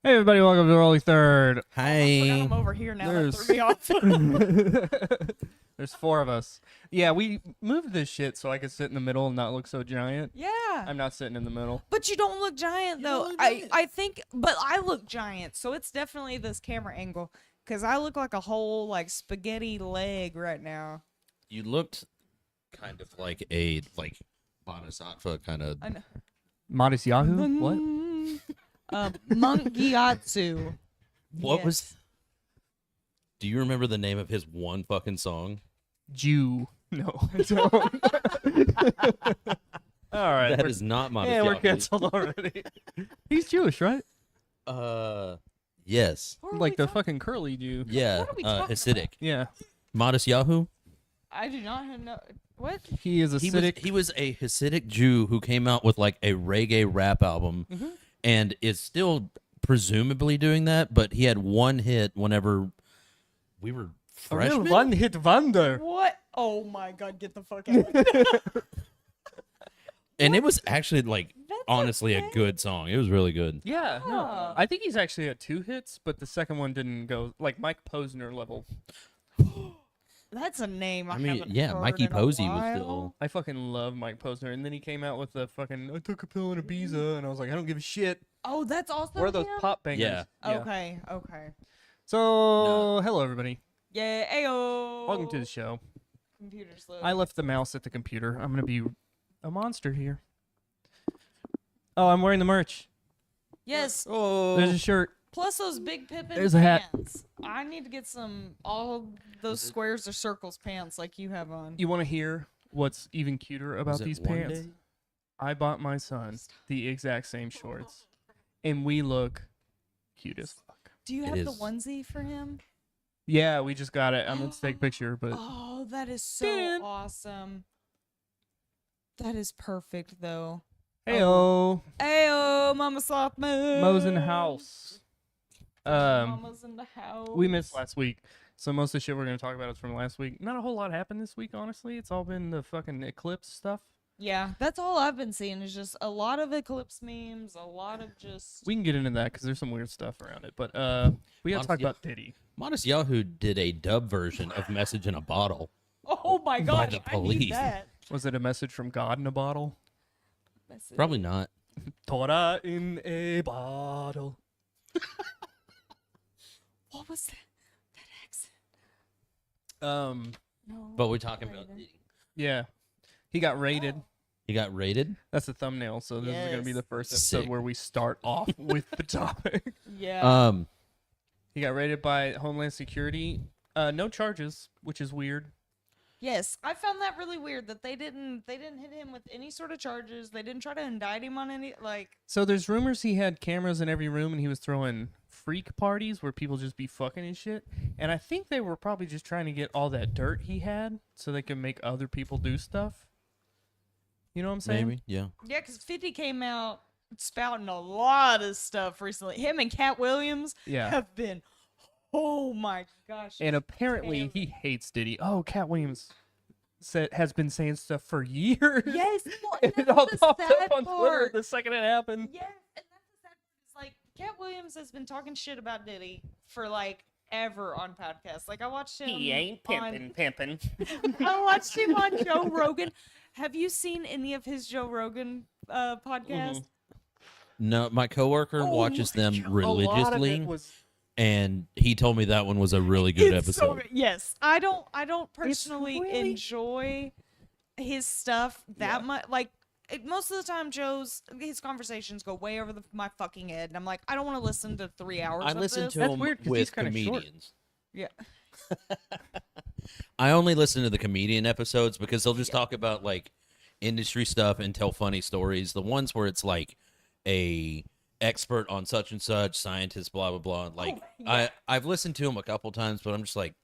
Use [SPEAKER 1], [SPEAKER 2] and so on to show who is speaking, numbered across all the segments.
[SPEAKER 1] Hey everybody, welcome to TheRollingThird.
[SPEAKER 2] Hi.
[SPEAKER 3] I'm over here now.
[SPEAKER 1] There's-
[SPEAKER 3] That threw me off.
[SPEAKER 1] There's four of us. Yeah, we moved this shit so I could sit in the middle and not look so giant.
[SPEAKER 3] Yeah.
[SPEAKER 1] I'm not sitting in the middle.
[SPEAKER 3] But you don't look giant,
[SPEAKER 2] You
[SPEAKER 3] though.
[SPEAKER 2] don't look giant.
[SPEAKER 3] I think, but I look giant, so it's definitely this camera angle. Because I look like a whole, like, spaghetti leg right now.
[SPEAKER 2] You looked kind of like a bodhisattva kind of.
[SPEAKER 3] I know.
[SPEAKER 1] Modest Yahoo? What?
[SPEAKER 3] Monk Gyatso.
[SPEAKER 2] What
[SPEAKER 3] Yes.
[SPEAKER 2] was? Do you remember the name of his one fucking song?
[SPEAKER 1] Jew. No, I don't. All right.
[SPEAKER 2] That is not Modest
[SPEAKER 1] Yeah, we're
[SPEAKER 2] Yahoo.
[SPEAKER 1] canceled already. He's Jewish, right?
[SPEAKER 2] Yes.
[SPEAKER 3] What are
[SPEAKER 1] Like
[SPEAKER 3] we
[SPEAKER 1] the
[SPEAKER 3] talking-
[SPEAKER 1] fucking curly Jew.
[SPEAKER 2] Yeah.
[SPEAKER 3] What are we talking
[SPEAKER 2] Hasidic.
[SPEAKER 1] Yeah.
[SPEAKER 2] Modest Yahoo.
[SPEAKER 3] I do not know. What?
[SPEAKER 1] He is
[SPEAKER 2] He
[SPEAKER 1] acidic.
[SPEAKER 2] was a Hasidic Jew who came out with like a reggae rap album, and is still presumably doing that. But he had one hit whenever we were
[SPEAKER 1] A real
[SPEAKER 2] freshmen.
[SPEAKER 1] one-hit wonder.
[SPEAKER 3] What? Oh my god, get the fuck out.
[SPEAKER 2] And it was actually like
[SPEAKER 3] That's
[SPEAKER 2] honestly
[SPEAKER 3] okay.
[SPEAKER 2] a good song. It was really good.
[SPEAKER 1] Yeah, no.
[SPEAKER 3] Ah.
[SPEAKER 1] I think he's actually at 2 hits, but the second one didn't go like Mike Posner level.
[SPEAKER 3] That's a name I,
[SPEAKER 2] I mean,
[SPEAKER 3] haven't
[SPEAKER 2] yeah,
[SPEAKER 3] heard
[SPEAKER 2] Mikey
[SPEAKER 3] in a
[SPEAKER 2] Posey was
[SPEAKER 3] while.
[SPEAKER 2] still.
[SPEAKER 1] I fucking love Mike Posner, and then he came out with the fucking I took a pill and Ibiza, and I was like, I don't give a shit.
[SPEAKER 3] Oh, that's also
[SPEAKER 1] Where are those
[SPEAKER 3] him?
[SPEAKER 1] pop bangers?
[SPEAKER 2] Yeah.
[SPEAKER 3] Okay.
[SPEAKER 1] So, hello everybody.
[SPEAKER 3] Yeah, ayo.
[SPEAKER 1] Welcome to the show.
[SPEAKER 3] Computer slow.
[SPEAKER 1] I left the mouse at the computer. I'm gonna be a monster here. Oh, I'm wearing the merch.
[SPEAKER 3] Yes.
[SPEAKER 2] Oh,
[SPEAKER 1] There's a shirt.
[SPEAKER 3] Plus those big Pippin
[SPEAKER 1] There's a hat.
[SPEAKER 3] pants. I need to get some all those squares or circles pants like you have on.
[SPEAKER 1] You want to hear what's even cuter about
[SPEAKER 2] Was it
[SPEAKER 1] these
[SPEAKER 2] one
[SPEAKER 1] pants?
[SPEAKER 2] day?
[SPEAKER 1] I bought my son the exact same shorts, and we look cute as fuck.
[SPEAKER 3] Do you
[SPEAKER 2] It
[SPEAKER 3] have the
[SPEAKER 2] is.
[SPEAKER 3] onesie for him?
[SPEAKER 1] Yeah, we just got it. I'm gonna take a picture, but
[SPEAKER 3] Oh, that is so
[SPEAKER 1] Dun.
[SPEAKER 3] awesome. That is perfect though.
[SPEAKER 1] heyo,
[SPEAKER 3] Ayo, Mama Sloth Moon.
[SPEAKER 1] Mo's in the house.
[SPEAKER 3] Mama's in the house.
[SPEAKER 1] We missed last week, so most of the shit we're gonna talk about is from last week. Not a whole lot happened this week, honestly. It's all been the fucking eclipse stuff.
[SPEAKER 3] Yeah, that's all I've been seeing is just a lot of eclipse memes, a lot of just.
[SPEAKER 1] We can get into that because there's some weird stuff around it, but we gotta talk
[SPEAKER 2] Honestly,
[SPEAKER 1] about Diddy.
[SPEAKER 2] Modest Yahoo did a dub version of "Message in a Bottle."
[SPEAKER 3] Oh my gosh,
[SPEAKER 2] the
[SPEAKER 3] I need
[SPEAKER 2] police.
[SPEAKER 3] that.
[SPEAKER 1] Was it a message from God in a bottle?
[SPEAKER 2] Probably not.
[SPEAKER 1] Torah in a bottle.
[SPEAKER 3] What was that? That accent? No.
[SPEAKER 2] But we're talking
[SPEAKER 3] not
[SPEAKER 2] about
[SPEAKER 3] even.
[SPEAKER 1] Yeah, he got raided.
[SPEAKER 2] he got raided.
[SPEAKER 1] That's the thumbnail. So this is gonna be
[SPEAKER 3] Yes.
[SPEAKER 1] the first episode
[SPEAKER 2] Sick.
[SPEAKER 1] where we start off with the topic.
[SPEAKER 3] Yeah.
[SPEAKER 1] He got raided by Homeland Security. No charges, which is weird.
[SPEAKER 3] Yes, I found that really weird that they didn't hit him with any sort of charges. They didn't try to indict him on any
[SPEAKER 1] So there's rumors he had cameras in every room and he was throwing freak parties where people just be fucking and shit. And I think they were probably just trying to get all that dirt he had so they could make other people do stuff. You know what I'm saying?
[SPEAKER 2] Maybe. Yeah.
[SPEAKER 3] Yeah, because 50 came out spouting a lot of stuff recently. Him and Cat Williams
[SPEAKER 1] Yeah.
[SPEAKER 3] have been, oh my gosh.
[SPEAKER 1] And apparently he hates Diddy. Oh, Cat Williams has been saying stuff for years.
[SPEAKER 3] Yes, well,
[SPEAKER 1] And
[SPEAKER 3] and
[SPEAKER 1] it all
[SPEAKER 3] that's the
[SPEAKER 1] popped up
[SPEAKER 3] sad
[SPEAKER 1] on Twitter
[SPEAKER 3] part.
[SPEAKER 1] the second it happened.
[SPEAKER 3] Yes, and that's the sad part. It's like Cat Williams has been talking shit about Diddy for like ever on podcasts. Like I watched him.
[SPEAKER 1] pimping.
[SPEAKER 3] I watched him on Joe Rogan. Have you seen any of his Joe Rogan podcast?
[SPEAKER 2] No, my coworker
[SPEAKER 3] Oh
[SPEAKER 2] watches
[SPEAKER 3] my
[SPEAKER 2] them
[SPEAKER 3] God.
[SPEAKER 1] A lot of
[SPEAKER 2] religiously,
[SPEAKER 1] it was
[SPEAKER 2] and he told me that one was a really good
[SPEAKER 3] It's so
[SPEAKER 2] episode.
[SPEAKER 3] good. Yes, I don't personally
[SPEAKER 1] really-
[SPEAKER 3] enjoy his stuff that
[SPEAKER 1] Yeah.
[SPEAKER 3] much. Like most of the time, his conversations go way over my fucking head, and I'm like, I don't want to listen to 3 hours.
[SPEAKER 2] I
[SPEAKER 3] of
[SPEAKER 2] listen
[SPEAKER 3] this.
[SPEAKER 2] to
[SPEAKER 1] That's
[SPEAKER 2] him
[SPEAKER 1] weird 'cause he's
[SPEAKER 2] with
[SPEAKER 1] kinda short.
[SPEAKER 2] comedians.
[SPEAKER 3] Yeah.
[SPEAKER 2] I only listen to the comedian episodes because they'll just talk about like industry stuff and tell funny stories. The ones where it's like a expert on such and such, scientist, blah blah blah. Like
[SPEAKER 3] yeah.
[SPEAKER 2] I've listened to him a couple times, but I'm just like,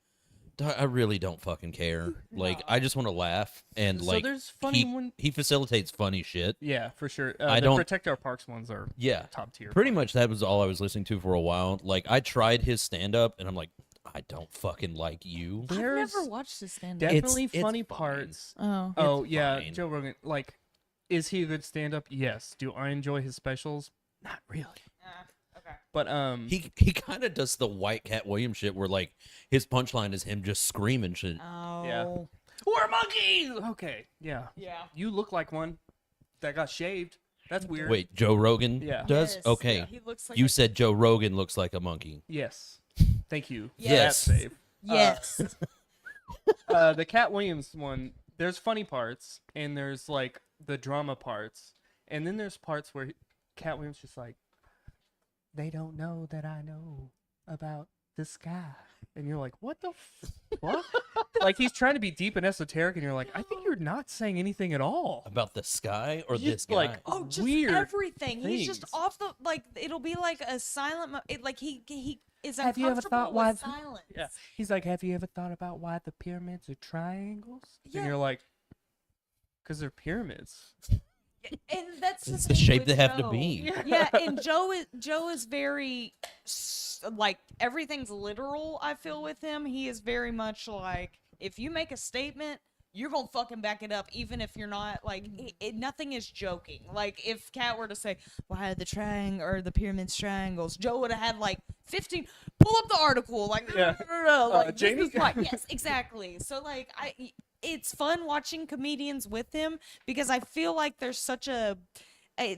[SPEAKER 2] I really don't fucking care. Like I just want to laugh and
[SPEAKER 1] So
[SPEAKER 2] like
[SPEAKER 1] there's funny
[SPEAKER 2] he,
[SPEAKER 1] one-
[SPEAKER 2] he facilitates funny shit.
[SPEAKER 1] Yeah, for sure.
[SPEAKER 2] I
[SPEAKER 1] the
[SPEAKER 2] don't-
[SPEAKER 1] Protect Our Parks ones are
[SPEAKER 2] Yeah.
[SPEAKER 1] top tier.
[SPEAKER 2] Pretty much that was all I was listening to for a while. Like I tried his stand up and I'm like, I don't fucking like you.
[SPEAKER 3] I've
[SPEAKER 1] There's
[SPEAKER 3] never watched this stand
[SPEAKER 2] It's-
[SPEAKER 1] Definitely
[SPEAKER 2] it's
[SPEAKER 1] funny
[SPEAKER 2] fine.
[SPEAKER 1] parts.
[SPEAKER 3] Oh.
[SPEAKER 1] Oh
[SPEAKER 2] It's
[SPEAKER 1] yeah,
[SPEAKER 2] fine.
[SPEAKER 1] Joe Rogan. Like, is he a good stand-up? Yes. Do I enjoy his specials? Not really.
[SPEAKER 3] Okay.
[SPEAKER 1] But
[SPEAKER 2] He kind of does the white Cat Williams shit where like his punchline is him just screaming shit.
[SPEAKER 3] Oh.
[SPEAKER 1] we're monkeys. Okay, yeah.
[SPEAKER 3] Yeah.
[SPEAKER 1] You look like one that got shaved. That's weird.
[SPEAKER 2] Wait, Joe Rogan
[SPEAKER 1] Yeah.
[SPEAKER 2] does?
[SPEAKER 3] Yes,
[SPEAKER 2] Okay.
[SPEAKER 3] yeah, he looks like
[SPEAKER 2] You
[SPEAKER 3] a-
[SPEAKER 2] said Joe Rogan looks like a monkey.
[SPEAKER 1] Yes. Thank you.
[SPEAKER 2] Yes.
[SPEAKER 1] For that save.
[SPEAKER 3] Yes.
[SPEAKER 1] The Cat Williams one, there's funny parts and there's like the drama parts, and then there's parts where Cat Williams just like, they don't know that I know about the sky, and you're like, what the fuck? Like he's trying to be deep and esoteric, and you're like, I think you're not saying anything at all.
[SPEAKER 2] About the sky or
[SPEAKER 1] Just
[SPEAKER 2] this guy?
[SPEAKER 1] like
[SPEAKER 3] Oh, just
[SPEAKER 1] weird
[SPEAKER 3] everything. He's just
[SPEAKER 1] things.
[SPEAKER 3] off the like. It'll be like a silent. Like he is
[SPEAKER 1] Have you ever
[SPEAKER 3] uncomfortable
[SPEAKER 1] thought why
[SPEAKER 3] with
[SPEAKER 1] the-
[SPEAKER 3] silence.
[SPEAKER 1] Yeah. He's like, have you ever thought about why the pyramids are triangles?
[SPEAKER 3] Yeah.
[SPEAKER 1] And you're like, because they're pyramids.
[SPEAKER 3] And that's
[SPEAKER 2] It's
[SPEAKER 3] the
[SPEAKER 2] the
[SPEAKER 3] thing
[SPEAKER 2] shape
[SPEAKER 3] with
[SPEAKER 2] they have to
[SPEAKER 3] Joe.
[SPEAKER 2] be.
[SPEAKER 3] Yeah, and Joe is very like everything's literal. I feel with him, he is very much like if you make a statement, you're gonna fucking back it up, even if you're not like nothing is joking. Like if Kat were to say, "Why are the triangle or the pyramids triangles?" Joe would have had like 15. Pull up the article, like
[SPEAKER 1] Yeah.
[SPEAKER 3] like
[SPEAKER 1] Jamie-
[SPEAKER 3] this is why. Yes, exactly. So like it's fun watching comedians with him because I feel like there's such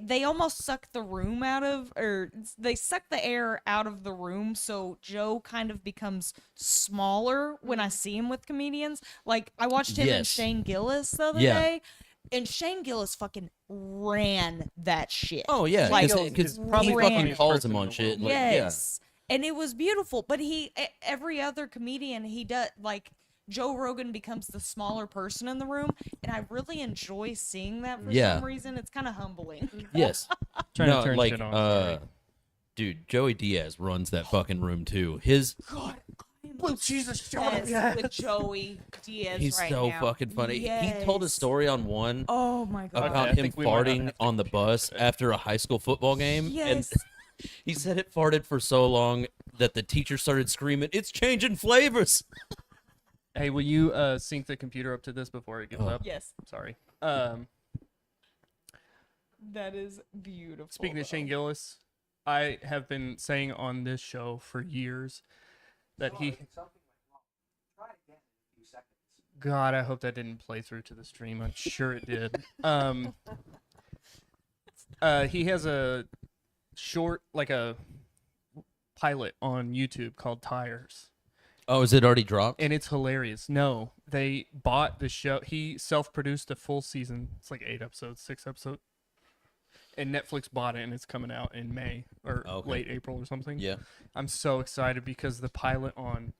[SPEAKER 3] they almost suck the room out of, or they suck the air out of the room. So Joe kind of becomes smaller when I see him with comedians. Like I watched him and
[SPEAKER 2] Yes.
[SPEAKER 3] Shane Gillis the other
[SPEAKER 2] Yeah.
[SPEAKER 3] day, and Shane Gillis fucking ran that shit.
[SPEAKER 2] Oh yeah,
[SPEAKER 3] Like,
[SPEAKER 2] because
[SPEAKER 1] probably
[SPEAKER 2] he
[SPEAKER 3] the
[SPEAKER 2] fucking
[SPEAKER 3] funniest
[SPEAKER 2] calls
[SPEAKER 1] person
[SPEAKER 2] him
[SPEAKER 1] in
[SPEAKER 2] on
[SPEAKER 1] the
[SPEAKER 2] shit.
[SPEAKER 1] world.
[SPEAKER 2] Like,
[SPEAKER 3] Yes. And it was beautiful, but every other comedian he does like Joe Rogan becomes the smaller person in the room, and I really enjoy seeing that for
[SPEAKER 2] Yeah.
[SPEAKER 3] some reason. It's kind of humbling.
[SPEAKER 2] Yeah. Yes.
[SPEAKER 1] Trying
[SPEAKER 2] no,
[SPEAKER 1] to turn
[SPEAKER 2] like,
[SPEAKER 1] shit on. Sorry.
[SPEAKER 2] dude, Joey Diaz runs that fucking room too. His
[SPEAKER 3] God, I'm
[SPEAKER 1] Blue cheese is
[SPEAKER 3] obsessed with Joey Diaz
[SPEAKER 2] he's
[SPEAKER 3] right
[SPEAKER 2] so
[SPEAKER 3] now.
[SPEAKER 2] fucking funny. He told a
[SPEAKER 3] Yes.
[SPEAKER 2] story on one
[SPEAKER 3] Oh my god.
[SPEAKER 1] Okay,
[SPEAKER 2] about
[SPEAKER 1] I
[SPEAKER 2] him
[SPEAKER 1] think we might not
[SPEAKER 2] farting
[SPEAKER 1] have to
[SPEAKER 2] on the
[SPEAKER 1] continue
[SPEAKER 2] bus
[SPEAKER 1] that.
[SPEAKER 2] after a high school football game.
[SPEAKER 3] Yes.
[SPEAKER 2] And he said it farted for so long that the teacher started screaming, "It's changing flavors."
[SPEAKER 1] Hey, will you sync the computer up to this before it gets up?
[SPEAKER 3] Yes.
[SPEAKER 1] Sorry.
[SPEAKER 3] That is beautiful.
[SPEAKER 1] Speaking of Shane
[SPEAKER 3] though.
[SPEAKER 1] Gillis, I have been saying on this show for years that he. God, I hope that didn't play through to the stream. I'm sure it did. He has a short, like a pilot on YouTube called Tires.
[SPEAKER 2] Oh, is it already dropped?
[SPEAKER 1] And it's hilarious. No, they bought the show. He self-produced a full season. It's like 8 episodes, 6 episodes. And Netflix bought it, and it's coming out in May or
[SPEAKER 2] Okay.
[SPEAKER 1] late April or something.
[SPEAKER 2] Yeah.
[SPEAKER 1] I'm so excited because the pilot on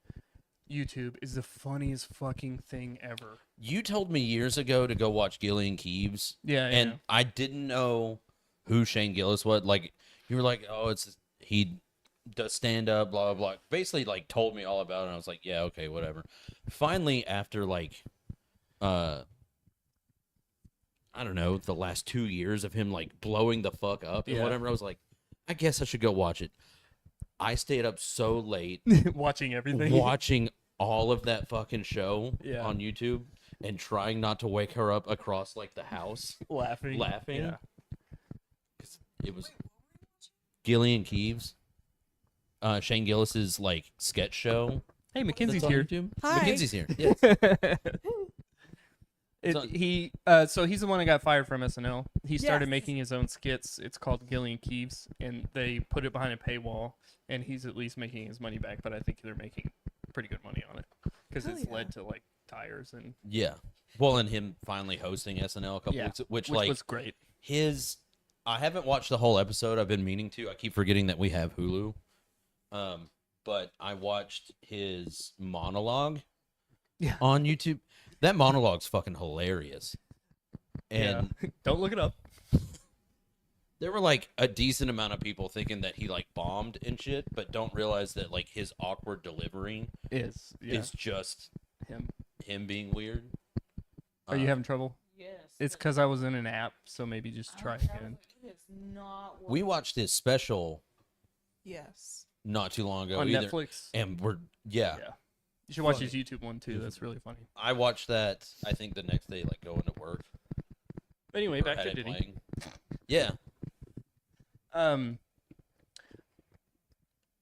[SPEAKER 1] YouTube is the funniest fucking thing ever.
[SPEAKER 2] You told me years ago to go watch Gillian Keeves.
[SPEAKER 1] Yeah,
[SPEAKER 2] And
[SPEAKER 1] yeah.
[SPEAKER 2] I didn't know who Shane Gillis was. Like, you were like, "Oh, he does stand up, blah blah blah." Basically, like, told me all about it. And I was like, "Yeah, okay, whatever." Finally, after like, I don't know, the last 2 years of him like blowing the fuck up and
[SPEAKER 1] Yeah.
[SPEAKER 2] whatever, I was like, I guess I should go watch it. I stayed up so late
[SPEAKER 1] Watching everything.
[SPEAKER 2] watching all of that fucking show
[SPEAKER 1] Yeah.
[SPEAKER 2] on YouTube and trying not to wake her up across like the house.
[SPEAKER 1] laughing.
[SPEAKER 2] Laughing.
[SPEAKER 1] Yeah.
[SPEAKER 2] It was Gillian Keeves, Shane Gillis's like sketch show.
[SPEAKER 1] Hey, Mackenzie's
[SPEAKER 2] that's on
[SPEAKER 1] here.
[SPEAKER 2] YouTube.
[SPEAKER 3] Hi.
[SPEAKER 2] Mackenzie's here. Yes. So-
[SPEAKER 1] So he's the one that got fired from SNL. He started
[SPEAKER 3] Yes.
[SPEAKER 1] making his own skits. It's called Gillian Keeves, and they put it behind a paywall. And he's at least making his money back, but I think they're making pretty good money on it because
[SPEAKER 3] Hell
[SPEAKER 1] it's
[SPEAKER 3] yeah.
[SPEAKER 1] led to like Tires and
[SPEAKER 2] Yeah. Well, and him finally hosting SNL a couple
[SPEAKER 1] Yeah,
[SPEAKER 2] weeks, which
[SPEAKER 1] which
[SPEAKER 2] like
[SPEAKER 1] was great.
[SPEAKER 2] his. I haven't watched the whole episode. I've been meaning to. I keep forgetting that we have Hulu. But I watched his monologue
[SPEAKER 1] Yeah.
[SPEAKER 2] on YouTube. That monologue's fucking hilarious. And
[SPEAKER 1] Yeah. Don't look it up.
[SPEAKER 2] there were like a decent amount of people thinking that he like bombed and shit, but don't realize that like his awkward delivery
[SPEAKER 1] Is
[SPEAKER 2] is just
[SPEAKER 1] him.
[SPEAKER 2] being weird.
[SPEAKER 1] Are you having trouble?
[SPEAKER 3] Yes.
[SPEAKER 1] It's because I was in an app, so maybe just try again.
[SPEAKER 3] It is not.
[SPEAKER 2] We watched his special
[SPEAKER 3] Yes.
[SPEAKER 2] not too long ago
[SPEAKER 1] On
[SPEAKER 2] either,
[SPEAKER 1] Netflix.
[SPEAKER 2] and we're
[SPEAKER 1] Yeah. You should watch
[SPEAKER 2] Funny.
[SPEAKER 1] his YouTube one too. That's really funny.
[SPEAKER 2] I watched that. I think the next day, like going to work.
[SPEAKER 1] Anyway,
[SPEAKER 2] or
[SPEAKER 1] back
[SPEAKER 2] had
[SPEAKER 1] to
[SPEAKER 2] it
[SPEAKER 1] Diddy.
[SPEAKER 2] playing. Yeah.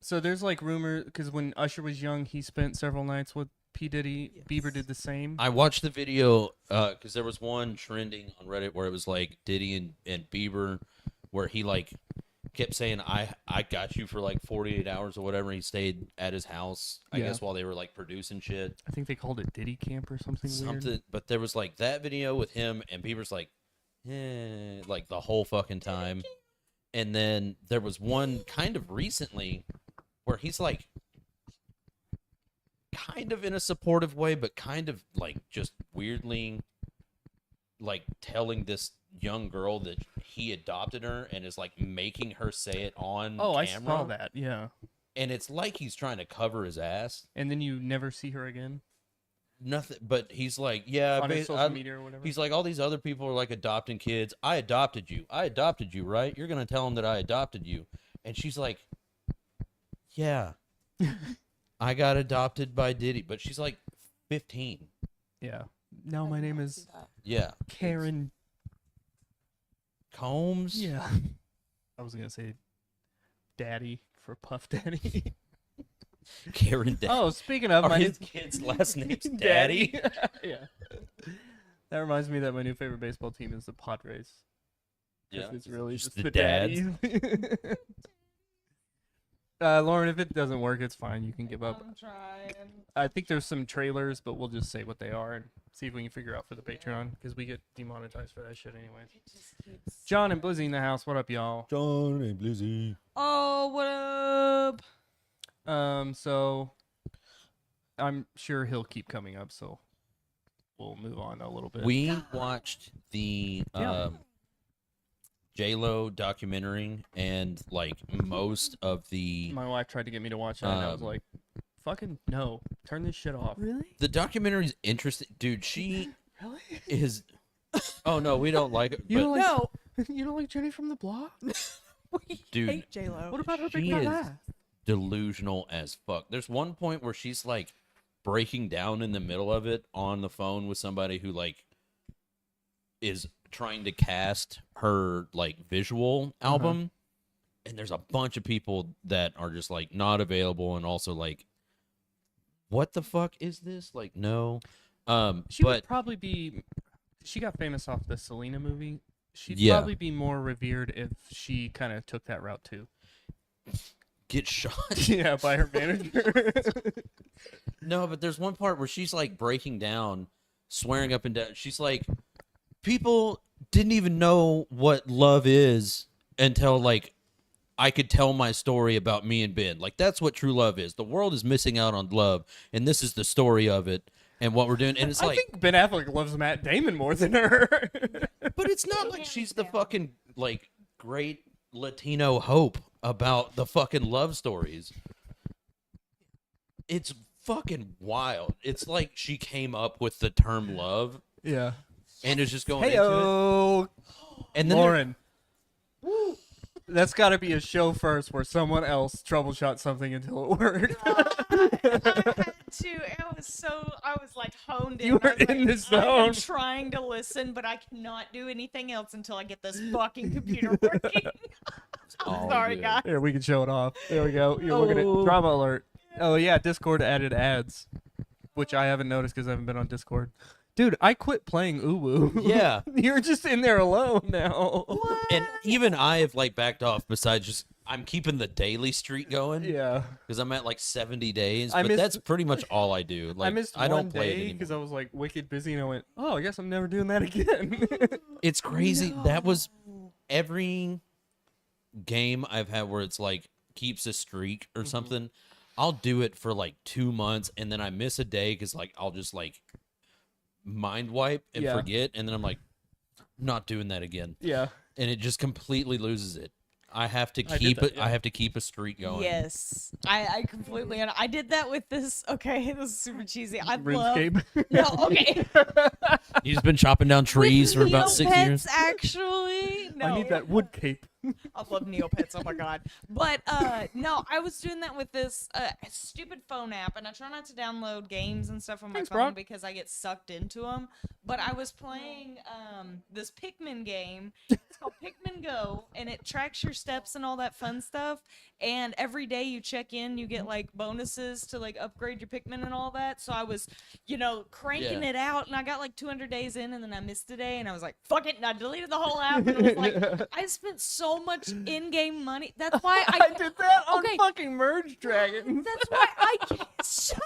[SPEAKER 1] So there's like rumor because when Usher was young, he spent several nights with P Diddy.
[SPEAKER 3] Yes.
[SPEAKER 1] Bieber did the same.
[SPEAKER 2] I watched the video because there was one trending on Reddit where it was like Diddy and Bieber, where he like kept saying, I got you for like 48 hours or whatever. He stayed at his house, I
[SPEAKER 1] Yeah.
[SPEAKER 2] guess, while they were like producing shit.
[SPEAKER 1] I think they called it Diddy Camp or something weird.
[SPEAKER 2] Something, but there was like that video with him and Bieber's like, like the whole fucking time. And then there was one kind of recently where he's like kind of in a supportive way, but kind of like just weirdly like telling this young girl that he adopted her and is like making her say it on
[SPEAKER 1] Oh,
[SPEAKER 2] camera.
[SPEAKER 1] I saw that. Yeah.
[SPEAKER 2] And it's like he's trying to cover his ass.
[SPEAKER 1] And then you never see her again
[SPEAKER 2] Nothing, but he's like, yeah,
[SPEAKER 1] on his social media or whatever.
[SPEAKER 2] he's like, all these other people are like adopting kids. I adopted you, right? You're gonna tell them that I adopted you. And she's like, yeah, I got adopted by Diddy, but she's like 15.
[SPEAKER 1] Yeah. Now my name is
[SPEAKER 2] Yeah,
[SPEAKER 1] Karen.
[SPEAKER 2] Combs.
[SPEAKER 1] Yeah. I was gonna say Daddy for Puff Daddy.
[SPEAKER 2] Karen.
[SPEAKER 1] Oh, speaking of
[SPEAKER 2] Are
[SPEAKER 1] my
[SPEAKER 2] his kid's last name's Daddy?
[SPEAKER 1] Yeah. That reminds me that my new favorite baseball team is the Padres. 'Cause
[SPEAKER 2] Yeah,
[SPEAKER 1] it's really
[SPEAKER 2] just
[SPEAKER 1] just
[SPEAKER 2] the
[SPEAKER 1] the daddies. Lauren, if it doesn't work, it's fine. You can give up.
[SPEAKER 3] I'm trying.
[SPEAKER 1] I think there's some trailers, but we'll just say what they are and see if we can figure out for the Patreon because we get demonetized for that shit anyways.
[SPEAKER 3] It just keeps...
[SPEAKER 1] John and Blizzy in the house. What up, y'all?
[SPEAKER 2] John and Blizzy.
[SPEAKER 3] Oh, what up?
[SPEAKER 1] So I'm sure he'll keep coming up, so we'll move on a little bit.
[SPEAKER 2] We watched the
[SPEAKER 1] Yeah.
[SPEAKER 2] J-Lo documentary, and like most of the
[SPEAKER 1] My wife tried to get me to watch that, and I was
[SPEAKER 2] Um,
[SPEAKER 1] like, "Fucking no! Turn this shit off."
[SPEAKER 3] Really?
[SPEAKER 2] documentary's interesting, dude. She
[SPEAKER 1] Really?
[SPEAKER 2] is. Oh no, we don't like it.
[SPEAKER 1] You
[SPEAKER 2] But
[SPEAKER 1] don't like
[SPEAKER 3] No.
[SPEAKER 1] you don't like Jenny from the Block?
[SPEAKER 3] We
[SPEAKER 2] Dude,
[SPEAKER 3] hate J-Lo.
[SPEAKER 1] What about her
[SPEAKER 2] she
[SPEAKER 1] big fat
[SPEAKER 2] is
[SPEAKER 1] ass?
[SPEAKER 2] delusional as fuck. There's one point where she's like breaking down in the middle of it on the phone with somebody who like is trying to cast her like visual album, and there's a bunch of people that are just like not available, and also like, what the fuck is this? Like, no.
[SPEAKER 1] She
[SPEAKER 2] But
[SPEAKER 1] would probably be. She got famous off the Selena movie. She'd
[SPEAKER 2] Yeah.
[SPEAKER 1] probably be more revered if she kind of took that route too.
[SPEAKER 2] get shot.
[SPEAKER 1] Yeah, by her manager.
[SPEAKER 2] No, but there's one part where she's like breaking down, swearing up and down. She's like, people didn't even know what love is until like I could tell my story about me and Ben. Like, that's what true love is. The world is missing out on love, and this is the story of it and what we're doing. And it's
[SPEAKER 1] I
[SPEAKER 2] like,
[SPEAKER 1] think Ben Affleck loves Matt Damon more than her.
[SPEAKER 2] but it's not like she's the fucking like great Latino hope about the fucking love stories. It's fucking wild. It's like she came up with the term love
[SPEAKER 1] Yeah.
[SPEAKER 2] and is just going
[SPEAKER 1] Hey,
[SPEAKER 2] into it. And then there-
[SPEAKER 1] Lauren. That's got to be a show first where someone else troubleshot something until it worked.
[SPEAKER 3] I had to. It was so. I was like honed in.
[SPEAKER 1] You were
[SPEAKER 3] I was
[SPEAKER 1] in
[SPEAKER 3] like,
[SPEAKER 1] the
[SPEAKER 3] I am
[SPEAKER 1] zone.
[SPEAKER 3] trying to listen, but I cannot do anything else until I get this fucking computer working. I'm
[SPEAKER 2] all
[SPEAKER 3] sorry,
[SPEAKER 2] good.
[SPEAKER 3] guys.
[SPEAKER 1] Here, we can show it off. There we go. You're looking at drama alert. Oh, yeah, Discord added ads, which I haven't noticed because I haven't been on Discord. Dude, I quit playing Uwu.
[SPEAKER 2] Yeah.
[SPEAKER 1] You're just in there alone now.
[SPEAKER 2] And even I have like backed off. Besides, just I'm keeping the daily streak going.
[SPEAKER 1] Yeah.
[SPEAKER 2] Because I'm at like 70 days.
[SPEAKER 1] I
[SPEAKER 2] But
[SPEAKER 1] missed-
[SPEAKER 2] that's pretty much all I do. Like,
[SPEAKER 1] I missed
[SPEAKER 2] I
[SPEAKER 1] one
[SPEAKER 2] don't play
[SPEAKER 1] day
[SPEAKER 2] it
[SPEAKER 1] because
[SPEAKER 2] anymore.
[SPEAKER 1] I was like wicked busy, and I went, "Oh, I guess I'm never doing that again."
[SPEAKER 2] It's crazy. That was every game I've had where it's like keeps a streak or something. I'll do it for like 2 months, and then I miss a day because like I'll just like mind wipe and
[SPEAKER 1] Yeah.
[SPEAKER 2] forget, and then I'm like, not doing that again,
[SPEAKER 1] Yeah.
[SPEAKER 2] and it just completely loses it. I have to
[SPEAKER 1] I did
[SPEAKER 2] keep
[SPEAKER 1] that,
[SPEAKER 2] it.
[SPEAKER 1] yeah.
[SPEAKER 2] I have to keep a streak going.
[SPEAKER 3] Yes, I completely. I did that with this. Okay, this is super cheesy. I love.
[SPEAKER 1] RuneScape.
[SPEAKER 3] No, okay.
[SPEAKER 2] He's just been chopping down trees for about 6
[SPEAKER 3] Neopets,
[SPEAKER 2] years.
[SPEAKER 3] Actually, no.
[SPEAKER 1] I need that wood cape.
[SPEAKER 3] I love Neopets. Oh my god. But no, I was doing that with this stupid phone app, and I try not to download games and stuff on my
[SPEAKER 1] Thanks,
[SPEAKER 3] phone
[SPEAKER 1] Brock.
[SPEAKER 3] because I get sucked into them. but I was playing this Pikmin game. It's called Pikmin Go, and it tracks your steps and all that fun stuff. And every day you check in, you get like bonuses to like upgrade your Pikmin and all that. So I was, cranking it out, and I got like 200 days in, and then I missed a day, and I was like, "Fuck it!" And I deleted the whole app. And I was like, I spent so much in-game money. That's why
[SPEAKER 1] I did that on
[SPEAKER 3] Okay.
[SPEAKER 1] fucking Merge Dragons.
[SPEAKER 3] That's why I can't shut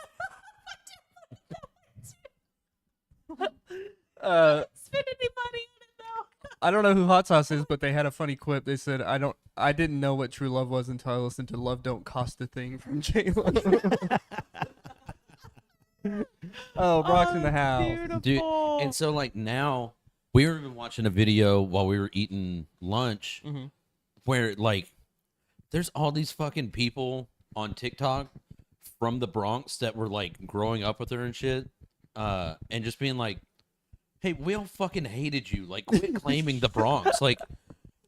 [SPEAKER 1] Uh,
[SPEAKER 3] spend any money on it though.
[SPEAKER 1] I don't know who Hot Sauce is, but they had a funny quip. They said, I didn't know what true love was until I listened to Love Don't Cost a Thing from J-Lo. Oh, Brock's in the house.
[SPEAKER 3] Beautiful.
[SPEAKER 2] Dude, and so like now we were even watching a video while we were eating lunch where like there's all these fucking people on TikTok from the Bronx that were like growing up with her and shit, and just being like, hey, we all fucking hated you. Like, quit claiming the Bronx. Like,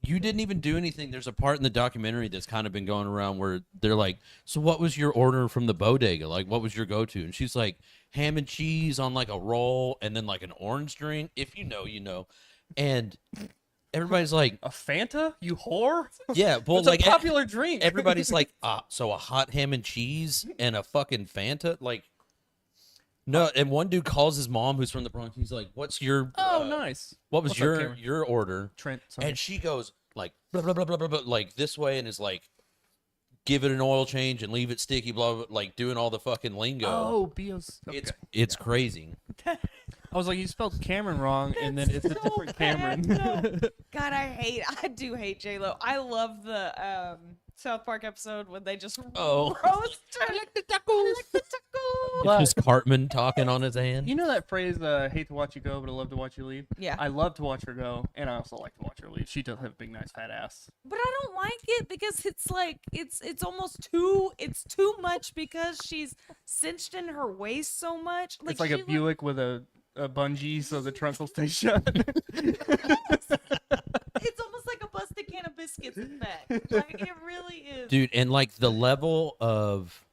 [SPEAKER 2] you didn't even do anything. There's a part in the documentary that's kind of been going around where they're like, so what was your order from the bodega? Like, what was your go-to? And she's like, ham and cheese on like a roll and then like an orange drink. If you know, you know. And everybody's like,
[SPEAKER 1] A Fanta? You whore?
[SPEAKER 2] yeah, well,
[SPEAKER 1] It's
[SPEAKER 2] like
[SPEAKER 1] a popular drink.
[SPEAKER 2] everybody's like, so a hot ham and cheese and a fucking Fanta? Like, no. And one dude calls his mom, who's from the Bronx. He's like, what's your
[SPEAKER 1] Nice.
[SPEAKER 2] what was
[SPEAKER 1] What's up, Cameron?
[SPEAKER 2] your order?
[SPEAKER 1] Trent, sorry.
[SPEAKER 2] And she goes like blah blah blah blah blah, blah like this way, and is like, give it an oil change and leave it sticky, blah blah, blah, like doing all the fucking lingo.
[SPEAKER 1] Oh, Bios. Okay.
[SPEAKER 2] It's crazy.
[SPEAKER 1] I was like, you spelled Cameron wrong, and then it's a different Cameron.
[SPEAKER 3] God, I do hate J-Lo. I love the South Park episode when they just roast her. I like the tacos.
[SPEAKER 1] But-
[SPEAKER 2] It's just Cartman talking on his hand.
[SPEAKER 1] You know that phrase, hate to watch you go, but I love to watch you leave?
[SPEAKER 3] Yeah.
[SPEAKER 1] I love to watch her go, and I also like to watch her leave. She does have a big, nice, fat ass.
[SPEAKER 3] But I don't like it because it's like it's almost too much because she's cinched in her waist so much.
[SPEAKER 1] It's like
[SPEAKER 3] she
[SPEAKER 1] a Buick with a bungee so the trunk will stay shut.
[SPEAKER 3] It's almost like a busted can of biscuits effect. Like it really is.
[SPEAKER 2] Dude, and like the level of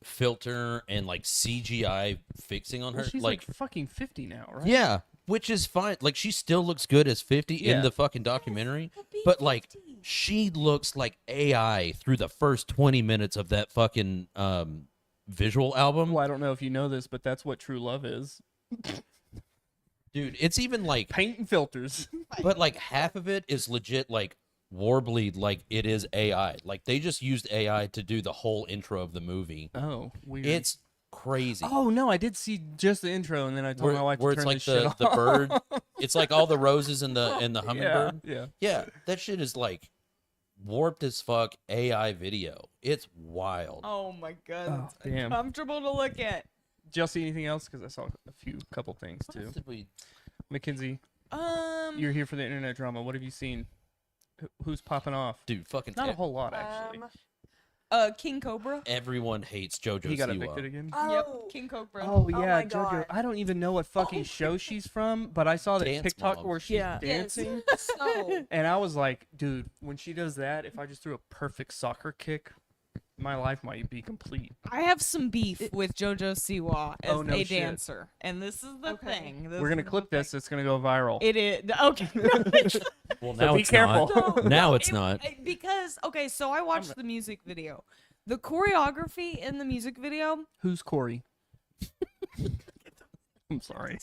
[SPEAKER 2] filter and like CGI fixing on her,
[SPEAKER 1] Well, she's like fucking 50 now, right?
[SPEAKER 2] yeah, which is fine. Like she still looks good as 50
[SPEAKER 1] Yeah.
[SPEAKER 2] in the fucking documentary,
[SPEAKER 3] be
[SPEAKER 2] but like
[SPEAKER 3] 50.
[SPEAKER 2] she looks like AI through the first 20 minutes of that fucking visual album.
[SPEAKER 1] Well, I don't know if you know this, but that's what true love is.
[SPEAKER 2] Dude, it's even like,
[SPEAKER 1] Paint and filters.
[SPEAKER 2] but like half of it is legit like Warbleed, like it is AI. Like they just used AI to do the whole intro of the movie.
[SPEAKER 1] Oh, weird.
[SPEAKER 2] It's crazy.
[SPEAKER 1] Oh, no, I did see just the intro, and then I told my wife to
[SPEAKER 2] where
[SPEAKER 1] turn
[SPEAKER 2] it's like
[SPEAKER 1] this shit off.
[SPEAKER 2] the bird. It's like all the roses and the hummingbird.
[SPEAKER 1] Yeah.
[SPEAKER 2] Yeah, that shit is like warped as fuck AI video. It's wild.
[SPEAKER 3] Oh my god,
[SPEAKER 1] Oh,
[SPEAKER 3] it's
[SPEAKER 1] damn.
[SPEAKER 3] uncomfortable to look at.
[SPEAKER 1] Did y'all see anything else? Because I saw a couple things,
[SPEAKER 2] What
[SPEAKER 1] too.
[SPEAKER 2] else did we-
[SPEAKER 1] Mackenzie, you're here for the internet drama. What have you seen? Who's popping off?
[SPEAKER 2] Dude, fucking
[SPEAKER 1] Not a whole lot, actually.
[SPEAKER 3] King Cobra.
[SPEAKER 2] everyone hates JoJo
[SPEAKER 1] He got
[SPEAKER 2] Siwa.
[SPEAKER 1] evicted again?
[SPEAKER 3] Yep, King Cobra.
[SPEAKER 1] Oh yeah,
[SPEAKER 4] my
[SPEAKER 1] JoJo.
[SPEAKER 4] God.
[SPEAKER 1] I don't even know what fucking show she's from, but I saw that
[SPEAKER 2] Dance
[SPEAKER 1] TikTok
[SPEAKER 2] Mom.
[SPEAKER 1] where she's
[SPEAKER 4] Yeah.
[SPEAKER 1] dancing,
[SPEAKER 3] So
[SPEAKER 1] and I was like, dude, when she does that, if I just threw a perfect soccer kick, my life might be complete.
[SPEAKER 3] I have some beef with JoJo Siwa as
[SPEAKER 1] Oh, no
[SPEAKER 3] a
[SPEAKER 1] shit.
[SPEAKER 3] dancer, and this is the thing.
[SPEAKER 1] We're gonna clip this. It's gonna go viral.
[SPEAKER 3] It is okay.
[SPEAKER 2] Well,
[SPEAKER 1] So
[SPEAKER 2] now
[SPEAKER 1] be
[SPEAKER 2] it's
[SPEAKER 1] careful.
[SPEAKER 2] not. Now it's not.
[SPEAKER 3] Because okay, so I watched the music video. The choreography in the music video,
[SPEAKER 1] Who's Corey? I'm sorry.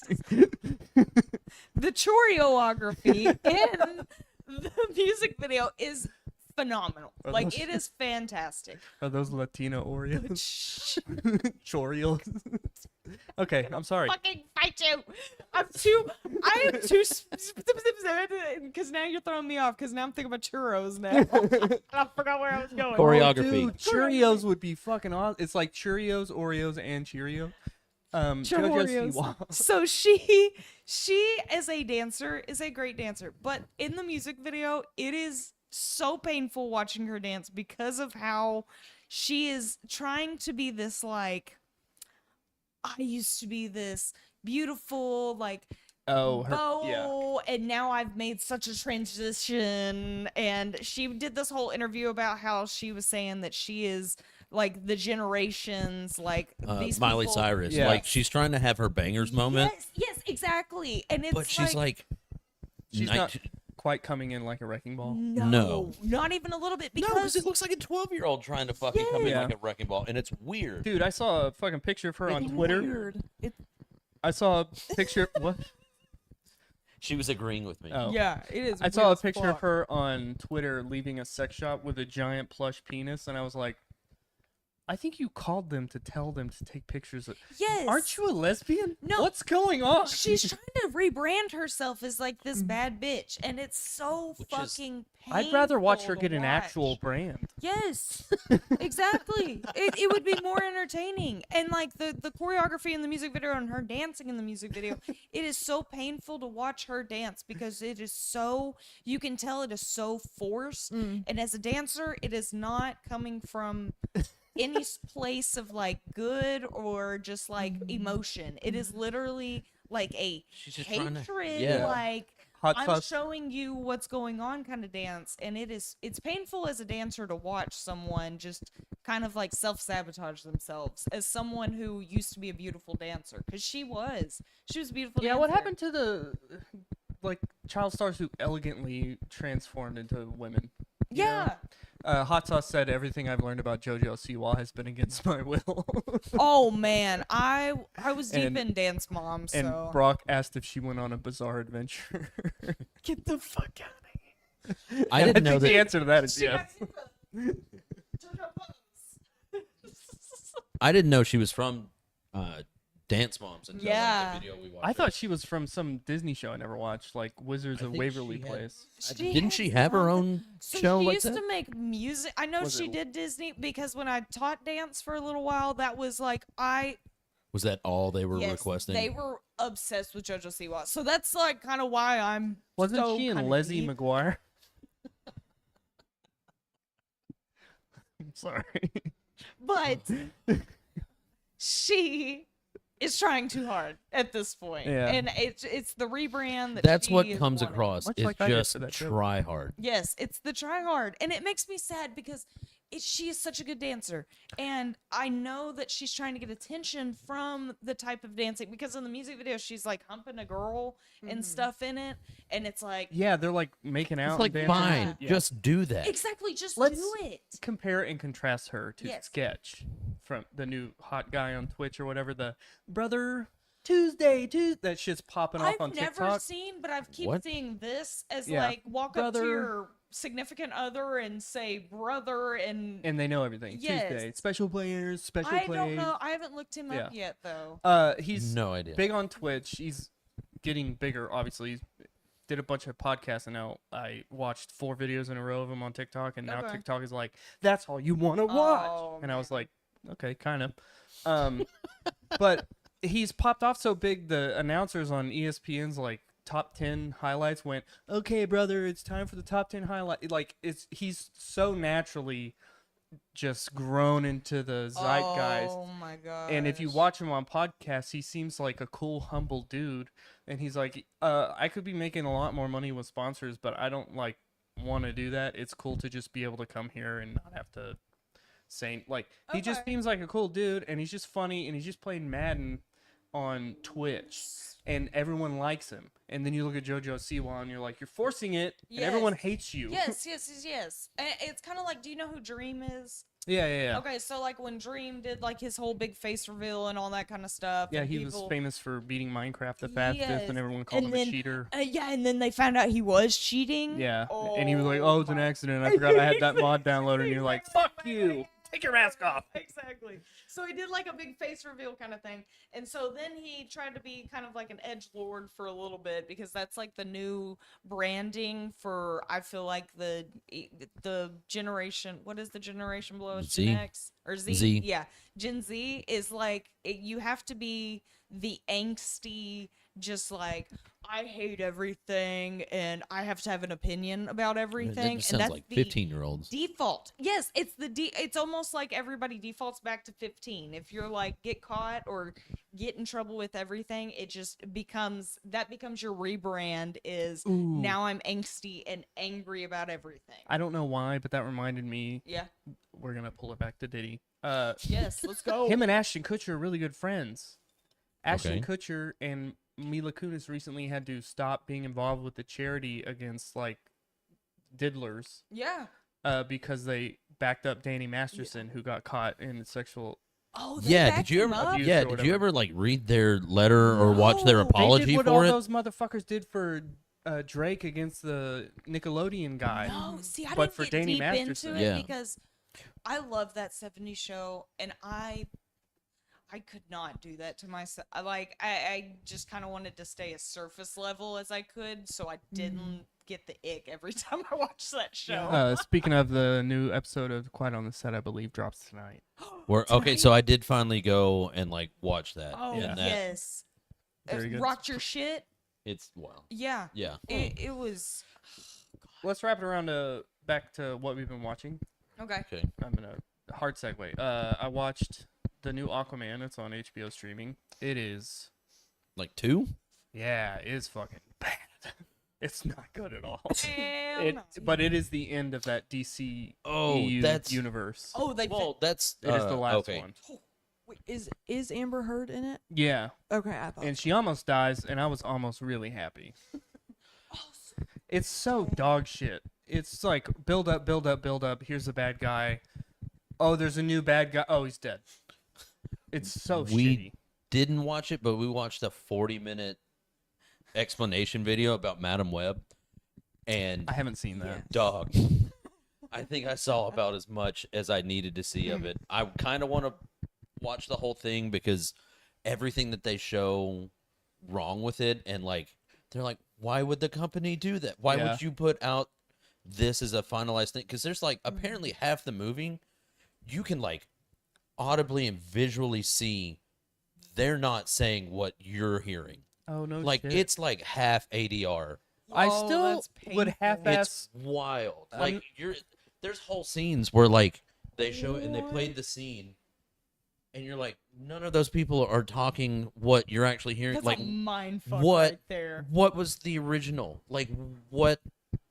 [SPEAKER 3] the choreography in the music video is phenomenal.
[SPEAKER 1] Are
[SPEAKER 3] Like
[SPEAKER 1] those-
[SPEAKER 3] it is fantastic.
[SPEAKER 1] Are those Latino Oreos? Chorios. Okay, I'm sorry.
[SPEAKER 3] Fucking fight you. I am too because now you're throwing me off because now I'm thinking about churros now. I forgot where I was going.
[SPEAKER 2] Choreography.
[SPEAKER 1] Dude, Cheerios would be fucking awesome. It's like Cheerios, Oreos, and Cheerio. JoJo
[SPEAKER 3] Cheerios.
[SPEAKER 1] Siwa.
[SPEAKER 3] So she as a dancer is a great dancer, but in the music video it is so painful watching her dance because of how she is trying to be this like I used to be this beautiful like
[SPEAKER 1] Oh, her,
[SPEAKER 3] bow,
[SPEAKER 1] yeah.
[SPEAKER 3] and now I've made such a transition. And she did this whole interview about how she was saying that she is like the generations, like these
[SPEAKER 2] Miley
[SPEAKER 3] people-
[SPEAKER 2] Cyrus.
[SPEAKER 1] Yeah.
[SPEAKER 2] Like she's trying to have her bangers moment.
[SPEAKER 3] Yes, exactly. And it's
[SPEAKER 2] But she's like,
[SPEAKER 1] She's
[SPEAKER 2] nine-
[SPEAKER 1] not quite coming in like a wrecking ball.
[SPEAKER 2] No.
[SPEAKER 3] not even a little bit.
[SPEAKER 2] no,
[SPEAKER 3] Because
[SPEAKER 2] it looks like a 12-year-old trying to fucking come in
[SPEAKER 1] Yeah.
[SPEAKER 2] like a wrecking ball, and it's weird.
[SPEAKER 1] Dude, I saw a fucking picture of her on
[SPEAKER 3] it's
[SPEAKER 1] Twitter.
[SPEAKER 3] weird.
[SPEAKER 1] I saw a picture. What?
[SPEAKER 2] She was agreeing with me.
[SPEAKER 1] Oh.
[SPEAKER 3] Yeah, it is.
[SPEAKER 1] I saw a
[SPEAKER 3] weird as
[SPEAKER 1] picture of
[SPEAKER 3] fuck.
[SPEAKER 1] her on Twitter leaving a sex shop with a giant plush penis, and I was like, I think you called them to tell them to take pictures of.
[SPEAKER 3] Yes.
[SPEAKER 1] Aren't you a lesbian?
[SPEAKER 3] No.
[SPEAKER 1] What's going on?
[SPEAKER 3] She's trying to rebrand herself as like this bad bitch, and it's so
[SPEAKER 2] Which is-
[SPEAKER 3] fucking painful.
[SPEAKER 1] I'd rather watch her
[SPEAKER 3] to
[SPEAKER 1] get an actual
[SPEAKER 3] watch.
[SPEAKER 1] brand.
[SPEAKER 3] Yes, exactly. It would be more entertaining, and like the choreography in the music video and her dancing in the music video, it is so painful to watch her dance because it is so, you can tell it is so forced, and as a dancer, it is not coming from any place of like good or just like emotion. It is literally like a
[SPEAKER 2] She's just trying to-
[SPEAKER 3] hatred,
[SPEAKER 2] yeah.
[SPEAKER 3] like
[SPEAKER 1] Hot
[SPEAKER 3] I'm
[SPEAKER 1] sauce.
[SPEAKER 3] showing you what's going on kind of dance, and it's painful as a dancer to watch someone just kind of like self-sabotage themselves as someone who used to be a beautiful dancer, because she was a beautiful
[SPEAKER 1] Yeah,
[SPEAKER 3] dancer.
[SPEAKER 1] what happened to the like child stars who elegantly transformed into women? You know?
[SPEAKER 3] Yeah.
[SPEAKER 1] Hot Sauce said everything I've learned about JoJo Siwa has been against my will.
[SPEAKER 3] Oh man, I was deep
[SPEAKER 1] And-
[SPEAKER 3] in Dance Mom, so
[SPEAKER 1] And Brock asked if she went on a bizarre adventure. Get the fuck out of here.
[SPEAKER 2] I
[SPEAKER 1] And
[SPEAKER 2] didn't know
[SPEAKER 1] think the
[SPEAKER 2] that.
[SPEAKER 1] answer to that is
[SPEAKER 3] She
[SPEAKER 1] yes.
[SPEAKER 3] got into JoJo Pose.
[SPEAKER 2] I didn't know she was from Dance Moms until
[SPEAKER 3] Yeah.
[SPEAKER 2] like, the video we watched.
[SPEAKER 1] I thought she was from some Disney show I never watched, like Wizards
[SPEAKER 2] I
[SPEAKER 1] of
[SPEAKER 2] think
[SPEAKER 1] Waverly
[SPEAKER 2] she had-
[SPEAKER 1] Place.
[SPEAKER 2] Didn't she have her own
[SPEAKER 3] So
[SPEAKER 2] show
[SPEAKER 3] she
[SPEAKER 2] like
[SPEAKER 3] used
[SPEAKER 2] that?
[SPEAKER 3] to make music. I know
[SPEAKER 1] Was
[SPEAKER 3] she
[SPEAKER 1] it-
[SPEAKER 3] did Disney because when I taught dance for a little while, that was like
[SPEAKER 2] Was that all they were
[SPEAKER 3] yes,
[SPEAKER 2] requesting?
[SPEAKER 3] they were obsessed with JoJo Siwa. So that's like kind of why I'm
[SPEAKER 1] Wasn't
[SPEAKER 3] so
[SPEAKER 1] she in
[SPEAKER 3] kinda
[SPEAKER 1] Leslie
[SPEAKER 3] deep.
[SPEAKER 1] McGuire? I'm sorry.
[SPEAKER 3] But she is trying too hard at this point.
[SPEAKER 1] Yeah.
[SPEAKER 3] And it's the rebrand that
[SPEAKER 2] That's
[SPEAKER 3] she
[SPEAKER 2] what
[SPEAKER 3] is
[SPEAKER 2] comes
[SPEAKER 3] wanting.
[SPEAKER 2] across.
[SPEAKER 1] Much
[SPEAKER 2] It's
[SPEAKER 1] like I did
[SPEAKER 2] just
[SPEAKER 1] for that joke.
[SPEAKER 2] try hard.
[SPEAKER 3] Yes, it's the try hard, and it makes me sad because she is such a good dancer, and I know that she's trying to get attention from the type of dancing, because in the music video she's like humping a girl and stuff in it, and it's like
[SPEAKER 1] Yeah, they're like making out.
[SPEAKER 2] It's like
[SPEAKER 1] and dancing and
[SPEAKER 2] fine,
[SPEAKER 1] shit. Yeah.
[SPEAKER 2] just do that.
[SPEAKER 3] exactly just
[SPEAKER 1] Let's-
[SPEAKER 3] do it.
[SPEAKER 1] Compare and contrast her to
[SPEAKER 3] Yes.
[SPEAKER 1] Sketch from the new hot guy on Twitch or whatever. The brother Tuesday, that shit's popping off on
[SPEAKER 3] I've never
[SPEAKER 1] TikTok.
[SPEAKER 3] seen, but I've keep
[SPEAKER 2] What?
[SPEAKER 3] seeing this as
[SPEAKER 1] Yeah.
[SPEAKER 3] like walk up
[SPEAKER 1] Brother.
[SPEAKER 3] to your significant other and say brother, and
[SPEAKER 1] And they know everything.
[SPEAKER 3] Yes.
[SPEAKER 1] Tuesday, special players, special
[SPEAKER 3] I
[SPEAKER 1] plays.
[SPEAKER 3] don't know. I haven't looked him up
[SPEAKER 1] Yeah.
[SPEAKER 3] yet though.
[SPEAKER 1] He's
[SPEAKER 2] No idea.
[SPEAKER 1] big on Twitch. He's getting bigger, obviously. He's did a bunch of podcasts, and now I watched 4 videos in a row of him on TikTok, and now
[SPEAKER 3] Okay.
[SPEAKER 1] TikTok is like, that's all you want to watch.
[SPEAKER 3] Oh,
[SPEAKER 1] And I was
[SPEAKER 3] man.
[SPEAKER 1] like, okay, kind of. But he's popped off so big, the announcers on ESPN's like top 10 highlights went, okay, brother, it's time for the top 10 highlight. Like, he's so naturally just grown into the zeitgeist.
[SPEAKER 3] Oh my god.
[SPEAKER 1] And if you watch him on podcasts, he seems like a cool, humble dude. And he's like, I could be making a lot more money with sponsors, but I don't like want to do that. It's cool to just be able to come here and not have to say like. He just
[SPEAKER 3] Okay.
[SPEAKER 1] seems like a cool dude, and he's just funny, and he's just playing Madden on Twitch, and everyone likes him. And then you look at JoJo Siwa, and you're like, you're forcing it, and everyone
[SPEAKER 3] Yes.
[SPEAKER 1] hates you.
[SPEAKER 3] Yes. And it's kind of like, do you know who Dream is?
[SPEAKER 1] Yeah.
[SPEAKER 3] Okay, so like when Dream did like his whole big face reveal and all that kind of stuff.
[SPEAKER 1] Yeah,
[SPEAKER 3] and
[SPEAKER 1] he was
[SPEAKER 3] people-
[SPEAKER 1] famous for beating Minecraft the fastest,
[SPEAKER 3] Yes.
[SPEAKER 1] and everyone called
[SPEAKER 3] And
[SPEAKER 1] him a
[SPEAKER 3] then-
[SPEAKER 1] cheater.
[SPEAKER 3] Yeah, and then they found out he was cheating.
[SPEAKER 1] Yeah, and he was like, "Oh, it's an accident. I forgot I had that mod downloaded." And you're like, "Fuck you! Take your mask off."
[SPEAKER 3] Exactly. So he did like a big face reveal kind of thing. And so then he tried to be kind of like an edge lord for a little bit, because that's like the new branding for, I feel like the generation, what is the generation below us?
[SPEAKER 2] Z.
[SPEAKER 3] Gen X or Z?
[SPEAKER 2] Z.
[SPEAKER 3] Yeah. Gen Z is like, you have to be the angsty, just like, I hate everything and I have to have an opinion about everything.
[SPEAKER 2] That
[SPEAKER 3] And
[SPEAKER 2] sounds
[SPEAKER 3] that's
[SPEAKER 2] like
[SPEAKER 3] the
[SPEAKER 2] 15-year-olds.
[SPEAKER 3] default. Yes, it's it's almost like everybody defaults back to 15. If you're like get caught or get in trouble with everything, it just becomes your rebrand is
[SPEAKER 1] Ooh.
[SPEAKER 3] now I'm angsty and angry about everything.
[SPEAKER 1] I don't know why, but that reminded me.
[SPEAKER 3] Yeah.
[SPEAKER 1] We're gonna pull it back to Diddy.
[SPEAKER 3] Yes, let's go.
[SPEAKER 1] Him and Ashton Kutcher are really good friends. Ashton
[SPEAKER 2] Okay.
[SPEAKER 1] Kutcher and Mila Kunis recently had to stop being involved with the charity against like diddlers
[SPEAKER 3] Yeah.
[SPEAKER 1] because they backed up Danny Masterson, who got caught in sexual.
[SPEAKER 3] Oh, they
[SPEAKER 2] Yeah,
[SPEAKER 3] backed
[SPEAKER 2] did you
[SPEAKER 3] him
[SPEAKER 2] ever?
[SPEAKER 3] up?
[SPEAKER 1] Abuse
[SPEAKER 2] Yeah,
[SPEAKER 1] or
[SPEAKER 2] did
[SPEAKER 1] whatever.
[SPEAKER 2] you ever like read their letter or watch their
[SPEAKER 3] No. They
[SPEAKER 2] apology
[SPEAKER 1] They did what
[SPEAKER 2] for
[SPEAKER 1] all
[SPEAKER 2] it?
[SPEAKER 1] those motherfuckers did for Drake against the Nickelodeon guy.
[SPEAKER 3] No, see, I
[SPEAKER 1] But
[SPEAKER 3] didn't
[SPEAKER 1] for
[SPEAKER 3] get
[SPEAKER 1] Danny
[SPEAKER 3] deep
[SPEAKER 1] Masterson.
[SPEAKER 3] into it
[SPEAKER 2] Yeah.
[SPEAKER 3] because I love that '70s show, and I could not do that to myself. I just kind of wanted to stay as surface level as I could, so I didn't get the ick every time I watched that show.
[SPEAKER 1] Speaking of the new episode of Quiet on the Set, I believe drops tonight.
[SPEAKER 2] Okay, so I did finally go and like watch that.
[SPEAKER 3] Oh
[SPEAKER 2] and that,
[SPEAKER 3] yes,
[SPEAKER 1] Very good.
[SPEAKER 3] rocked your shit.
[SPEAKER 2] it's wow.
[SPEAKER 3] Yeah,
[SPEAKER 2] Yeah.
[SPEAKER 3] it was
[SPEAKER 1] Let's wrap it around back to what we've been watching.
[SPEAKER 3] okay.
[SPEAKER 2] Okay.
[SPEAKER 1] I'm gonna hard segue. I watched the new Aquaman. It's on HBO streaming. It is,
[SPEAKER 2] Like 2?
[SPEAKER 1] yeah, it is fucking bad. It's not good at all.
[SPEAKER 3] Hell no.
[SPEAKER 1] But it is the end of that DC EU
[SPEAKER 2] that's
[SPEAKER 1] universe.
[SPEAKER 3] Oh, they
[SPEAKER 2] well. That's
[SPEAKER 1] It is the last
[SPEAKER 2] okay.
[SPEAKER 1] one.
[SPEAKER 4] Wait, is Amber Heard in it?
[SPEAKER 1] Yeah,
[SPEAKER 4] Okay, I thought.
[SPEAKER 1] and she almost dies, and I was almost really happy. It's so dog shit. It's like build up, build up, build up. Here's the bad guy. Oh, there's a new bad guy. Oh, he's dead. It's so
[SPEAKER 2] We-
[SPEAKER 1] shitty.
[SPEAKER 2] Didn't watch it, but we watched a 40-minute explanation video about Madam Web, and
[SPEAKER 1] I haven't seen that.
[SPEAKER 4] Yeah.
[SPEAKER 2] dog. I think I saw about as much as I needed to see of it. I kind of want to watch the whole thing because everything that they show wrong with it, and like they're like, why would the company do that? Why
[SPEAKER 1] Yeah.
[SPEAKER 2] would you put out this as a finalized thing? Because there's like apparently half the movie you can like audibly and visually see they're not saying what you're hearing.
[SPEAKER 1] Oh no,
[SPEAKER 2] Like
[SPEAKER 1] shit.
[SPEAKER 2] it's like half ADR.
[SPEAKER 1] I
[SPEAKER 3] Oh,
[SPEAKER 1] still
[SPEAKER 3] that's
[SPEAKER 1] would
[SPEAKER 3] painful.
[SPEAKER 1] half-ass.
[SPEAKER 2] It's wild.
[SPEAKER 1] I'm-
[SPEAKER 2] Like there's whole scenes where like they show it and they played the scene, and you're like, none of those people are talking what you're actually hearing.
[SPEAKER 3] That's
[SPEAKER 2] like
[SPEAKER 3] a mind fuck
[SPEAKER 2] what?
[SPEAKER 3] right there.
[SPEAKER 2] What was the original? Like what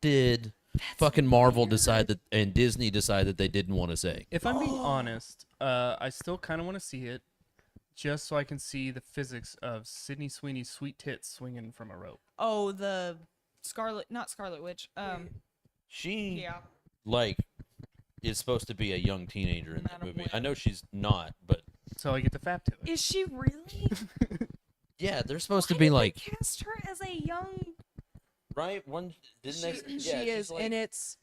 [SPEAKER 2] did fucking Marvel decide that and Disney decide that they didn't want to say?
[SPEAKER 1] If I'm being honest, I still kind of want to see it, just so I can see the physics of Sydney Sweeney's sweet tits swinging from a rope.
[SPEAKER 3] Oh, the not Scarlet Witch.
[SPEAKER 2] She
[SPEAKER 3] Yeah.
[SPEAKER 2] like is supposed to be a young teenager in that
[SPEAKER 3] Madam
[SPEAKER 2] movie.
[SPEAKER 3] Web.
[SPEAKER 2] I know she's not, but
[SPEAKER 1] So I get to fap to it.
[SPEAKER 3] Is she really?
[SPEAKER 2] yeah, they're supposed to
[SPEAKER 3] Why
[SPEAKER 2] be
[SPEAKER 3] did they
[SPEAKER 2] like
[SPEAKER 3] cast her as a young.
[SPEAKER 2] right. One didn't they?
[SPEAKER 4] she
[SPEAKER 2] Yeah, she's
[SPEAKER 4] is,
[SPEAKER 2] like,
[SPEAKER 4] and it's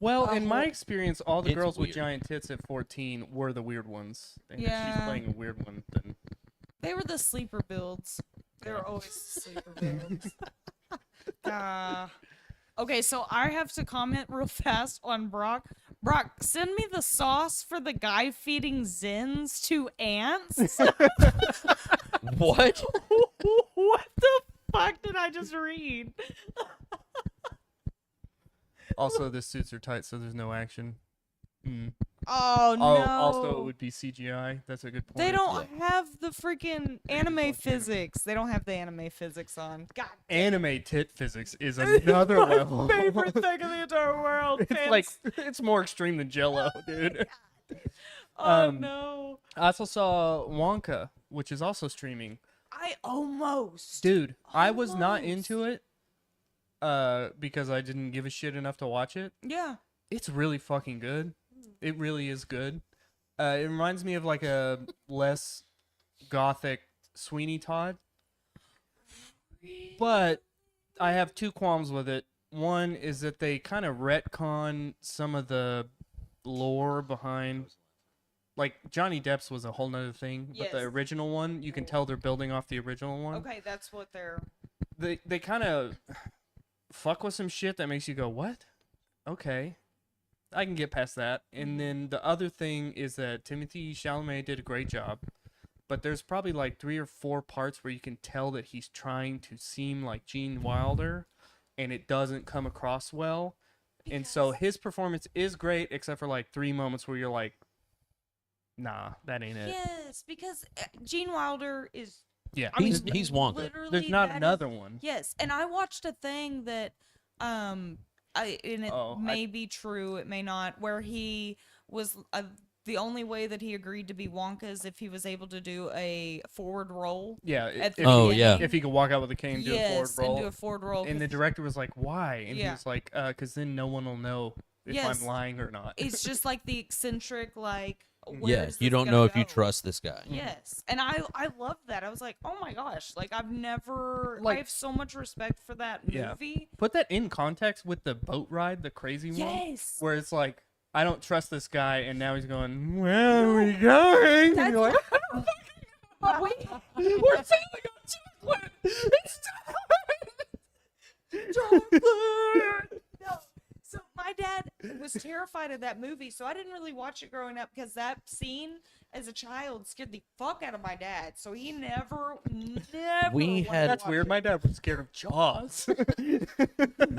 [SPEAKER 1] Well,
[SPEAKER 4] a
[SPEAKER 1] in my
[SPEAKER 4] whole-
[SPEAKER 1] experience, all the
[SPEAKER 2] It's
[SPEAKER 1] girls with
[SPEAKER 2] weird.
[SPEAKER 1] giant tits at 14 were the weird ones. And if she's
[SPEAKER 3] Yeah.
[SPEAKER 1] playing a weird one, then
[SPEAKER 3] They were the sleeper builds. They were always the sleeper builds. Okay, so I have to comment real fast on Brock. Brock, send me the sauce for the guy feeding Zins to ants.
[SPEAKER 2] what?
[SPEAKER 3] What the fuck did I just read?
[SPEAKER 1] also the suits are tight, so there's no action. Mm.
[SPEAKER 3] Oh no.
[SPEAKER 1] Oh, also it would be CGI. That's a good point.
[SPEAKER 3] They don't have the freaking anime physics. They don't have the anime physics on. God,
[SPEAKER 1] Anime tit physics is another level.
[SPEAKER 3] my favorite thing in the entire world.
[SPEAKER 1] It's like it's more extreme than Jello, dude.
[SPEAKER 3] oh
[SPEAKER 1] um,
[SPEAKER 3] no.
[SPEAKER 1] I also saw Wonka, which is also streaming.
[SPEAKER 3] I almost.
[SPEAKER 1] Dude, I was not
[SPEAKER 3] Almost.
[SPEAKER 1] into it because I didn't give a shit enough to watch it.
[SPEAKER 3] Yeah.
[SPEAKER 1] It's really fucking good. It really is good. It reminds me of like a less gothic Sweeney Todd. But I have two qualms with it. One is that they kind of retcon some of the lore behind. Like Johnny Depp's was a whole nother thing, but the
[SPEAKER 3] Yes.
[SPEAKER 1] original one, you can tell they're building off the original one.
[SPEAKER 3] Okay, that's what they're.
[SPEAKER 1] They kind of fuck with some shit that makes you go, what? Okay. I can get past that. And then the other thing is that Timothy Chalamet did a great job, but there's probably like 3 or 4 parts where you can tell that he's trying to seem like Gene Wilder, and it doesn't come across well. And so his performance is great, except for like 3 moments where you're like, nah, that ain't it.
[SPEAKER 3] Yes, because Gene Wilder is.
[SPEAKER 1] Yeah.
[SPEAKER 3] I mean,
[SPEAKER 2] He's Wonka.
[SPEAKER 3] literally
[SPEAKER 1] There's not
[SPEAKER 3] that is-
[SPEAKER 1] another one.
[SPEAKER 3] Yes, and I watched a thing that, and it
[SPEAKER 1] Oh,
[SPEAKER 3] may be true, it may not, where he was the only way that he agreed to be Wonka is if he was able to do a forward roll.
[SPEAKER 1] Yeah.
[SPEAKER 3] At the
[SPEAKER 2] Oh,
[SPEAKER 3] beginning.
[SPEAKER 2] yeah.
[SPEAKER 1] If he could walk out with a cane, do a forward
[SPEAKER 3] Yes,
[SPEAKER 1] roll.
[SPEAKER 3] and do a forward roll.
[SPEAKER 1] And the
[SPEAKER 3] 'cause
[SPEAKER 1] director was like, "Why?" And he
[SPEAKER 3] Yeah.
[SPEAKER 1] was like, "Cause then no one will know if
[SPEAKER 3] Yes.
[SPEAKER 1] I'm lying or not."
[SPEAKER 3] it's just like the eccentric, like.
[SPEAKER 2] Yeah,
[SPEAKER 3] where's
[SPEAKER 2] you
[SPEAKER 3] this
[SPEAKER 2] don't
[SPEAKER 3] gonna
[SPEAKER 2] know if you
[SPEAKER 3] go?
[SPEAKER 2] trust this guy.
[SPEAKER 3] Yes, and I love that. I was like, oh my gosh, like I've never. I
[SPEAKER 1] Like-
[SPEAKER 3] have so much respect for that
[SPEAKER 1] Yeah.
[SPEAKER 3] movie.
[SPEAKER 1] Put that in context with the boat ride, the crazy one,
[SPEAKER 3] Yes.
[SPEAKER 1] where it's like, I don't trust this guy, and now he's going, "Where are we going?" And you're like, "We're sailing on chocolate. It's chocolate."
[SPEAKER 3] No. So my dad was terrified of that movie, so I didn't really watch it growing up because that scene as a child scared the fuck out of my dad. So he never
[SPEAKER 2] We
[SPEAKER 3] wanted
[SPEAKER 2] had-
[SPEAKER 3] to
[SPEAKER 1] That's
[SPEAKER 3] watch
[SPEAKER 1] weird.
[SPEAKER 3] it.
[SPEAKER 1] My dad was scared of Jaws.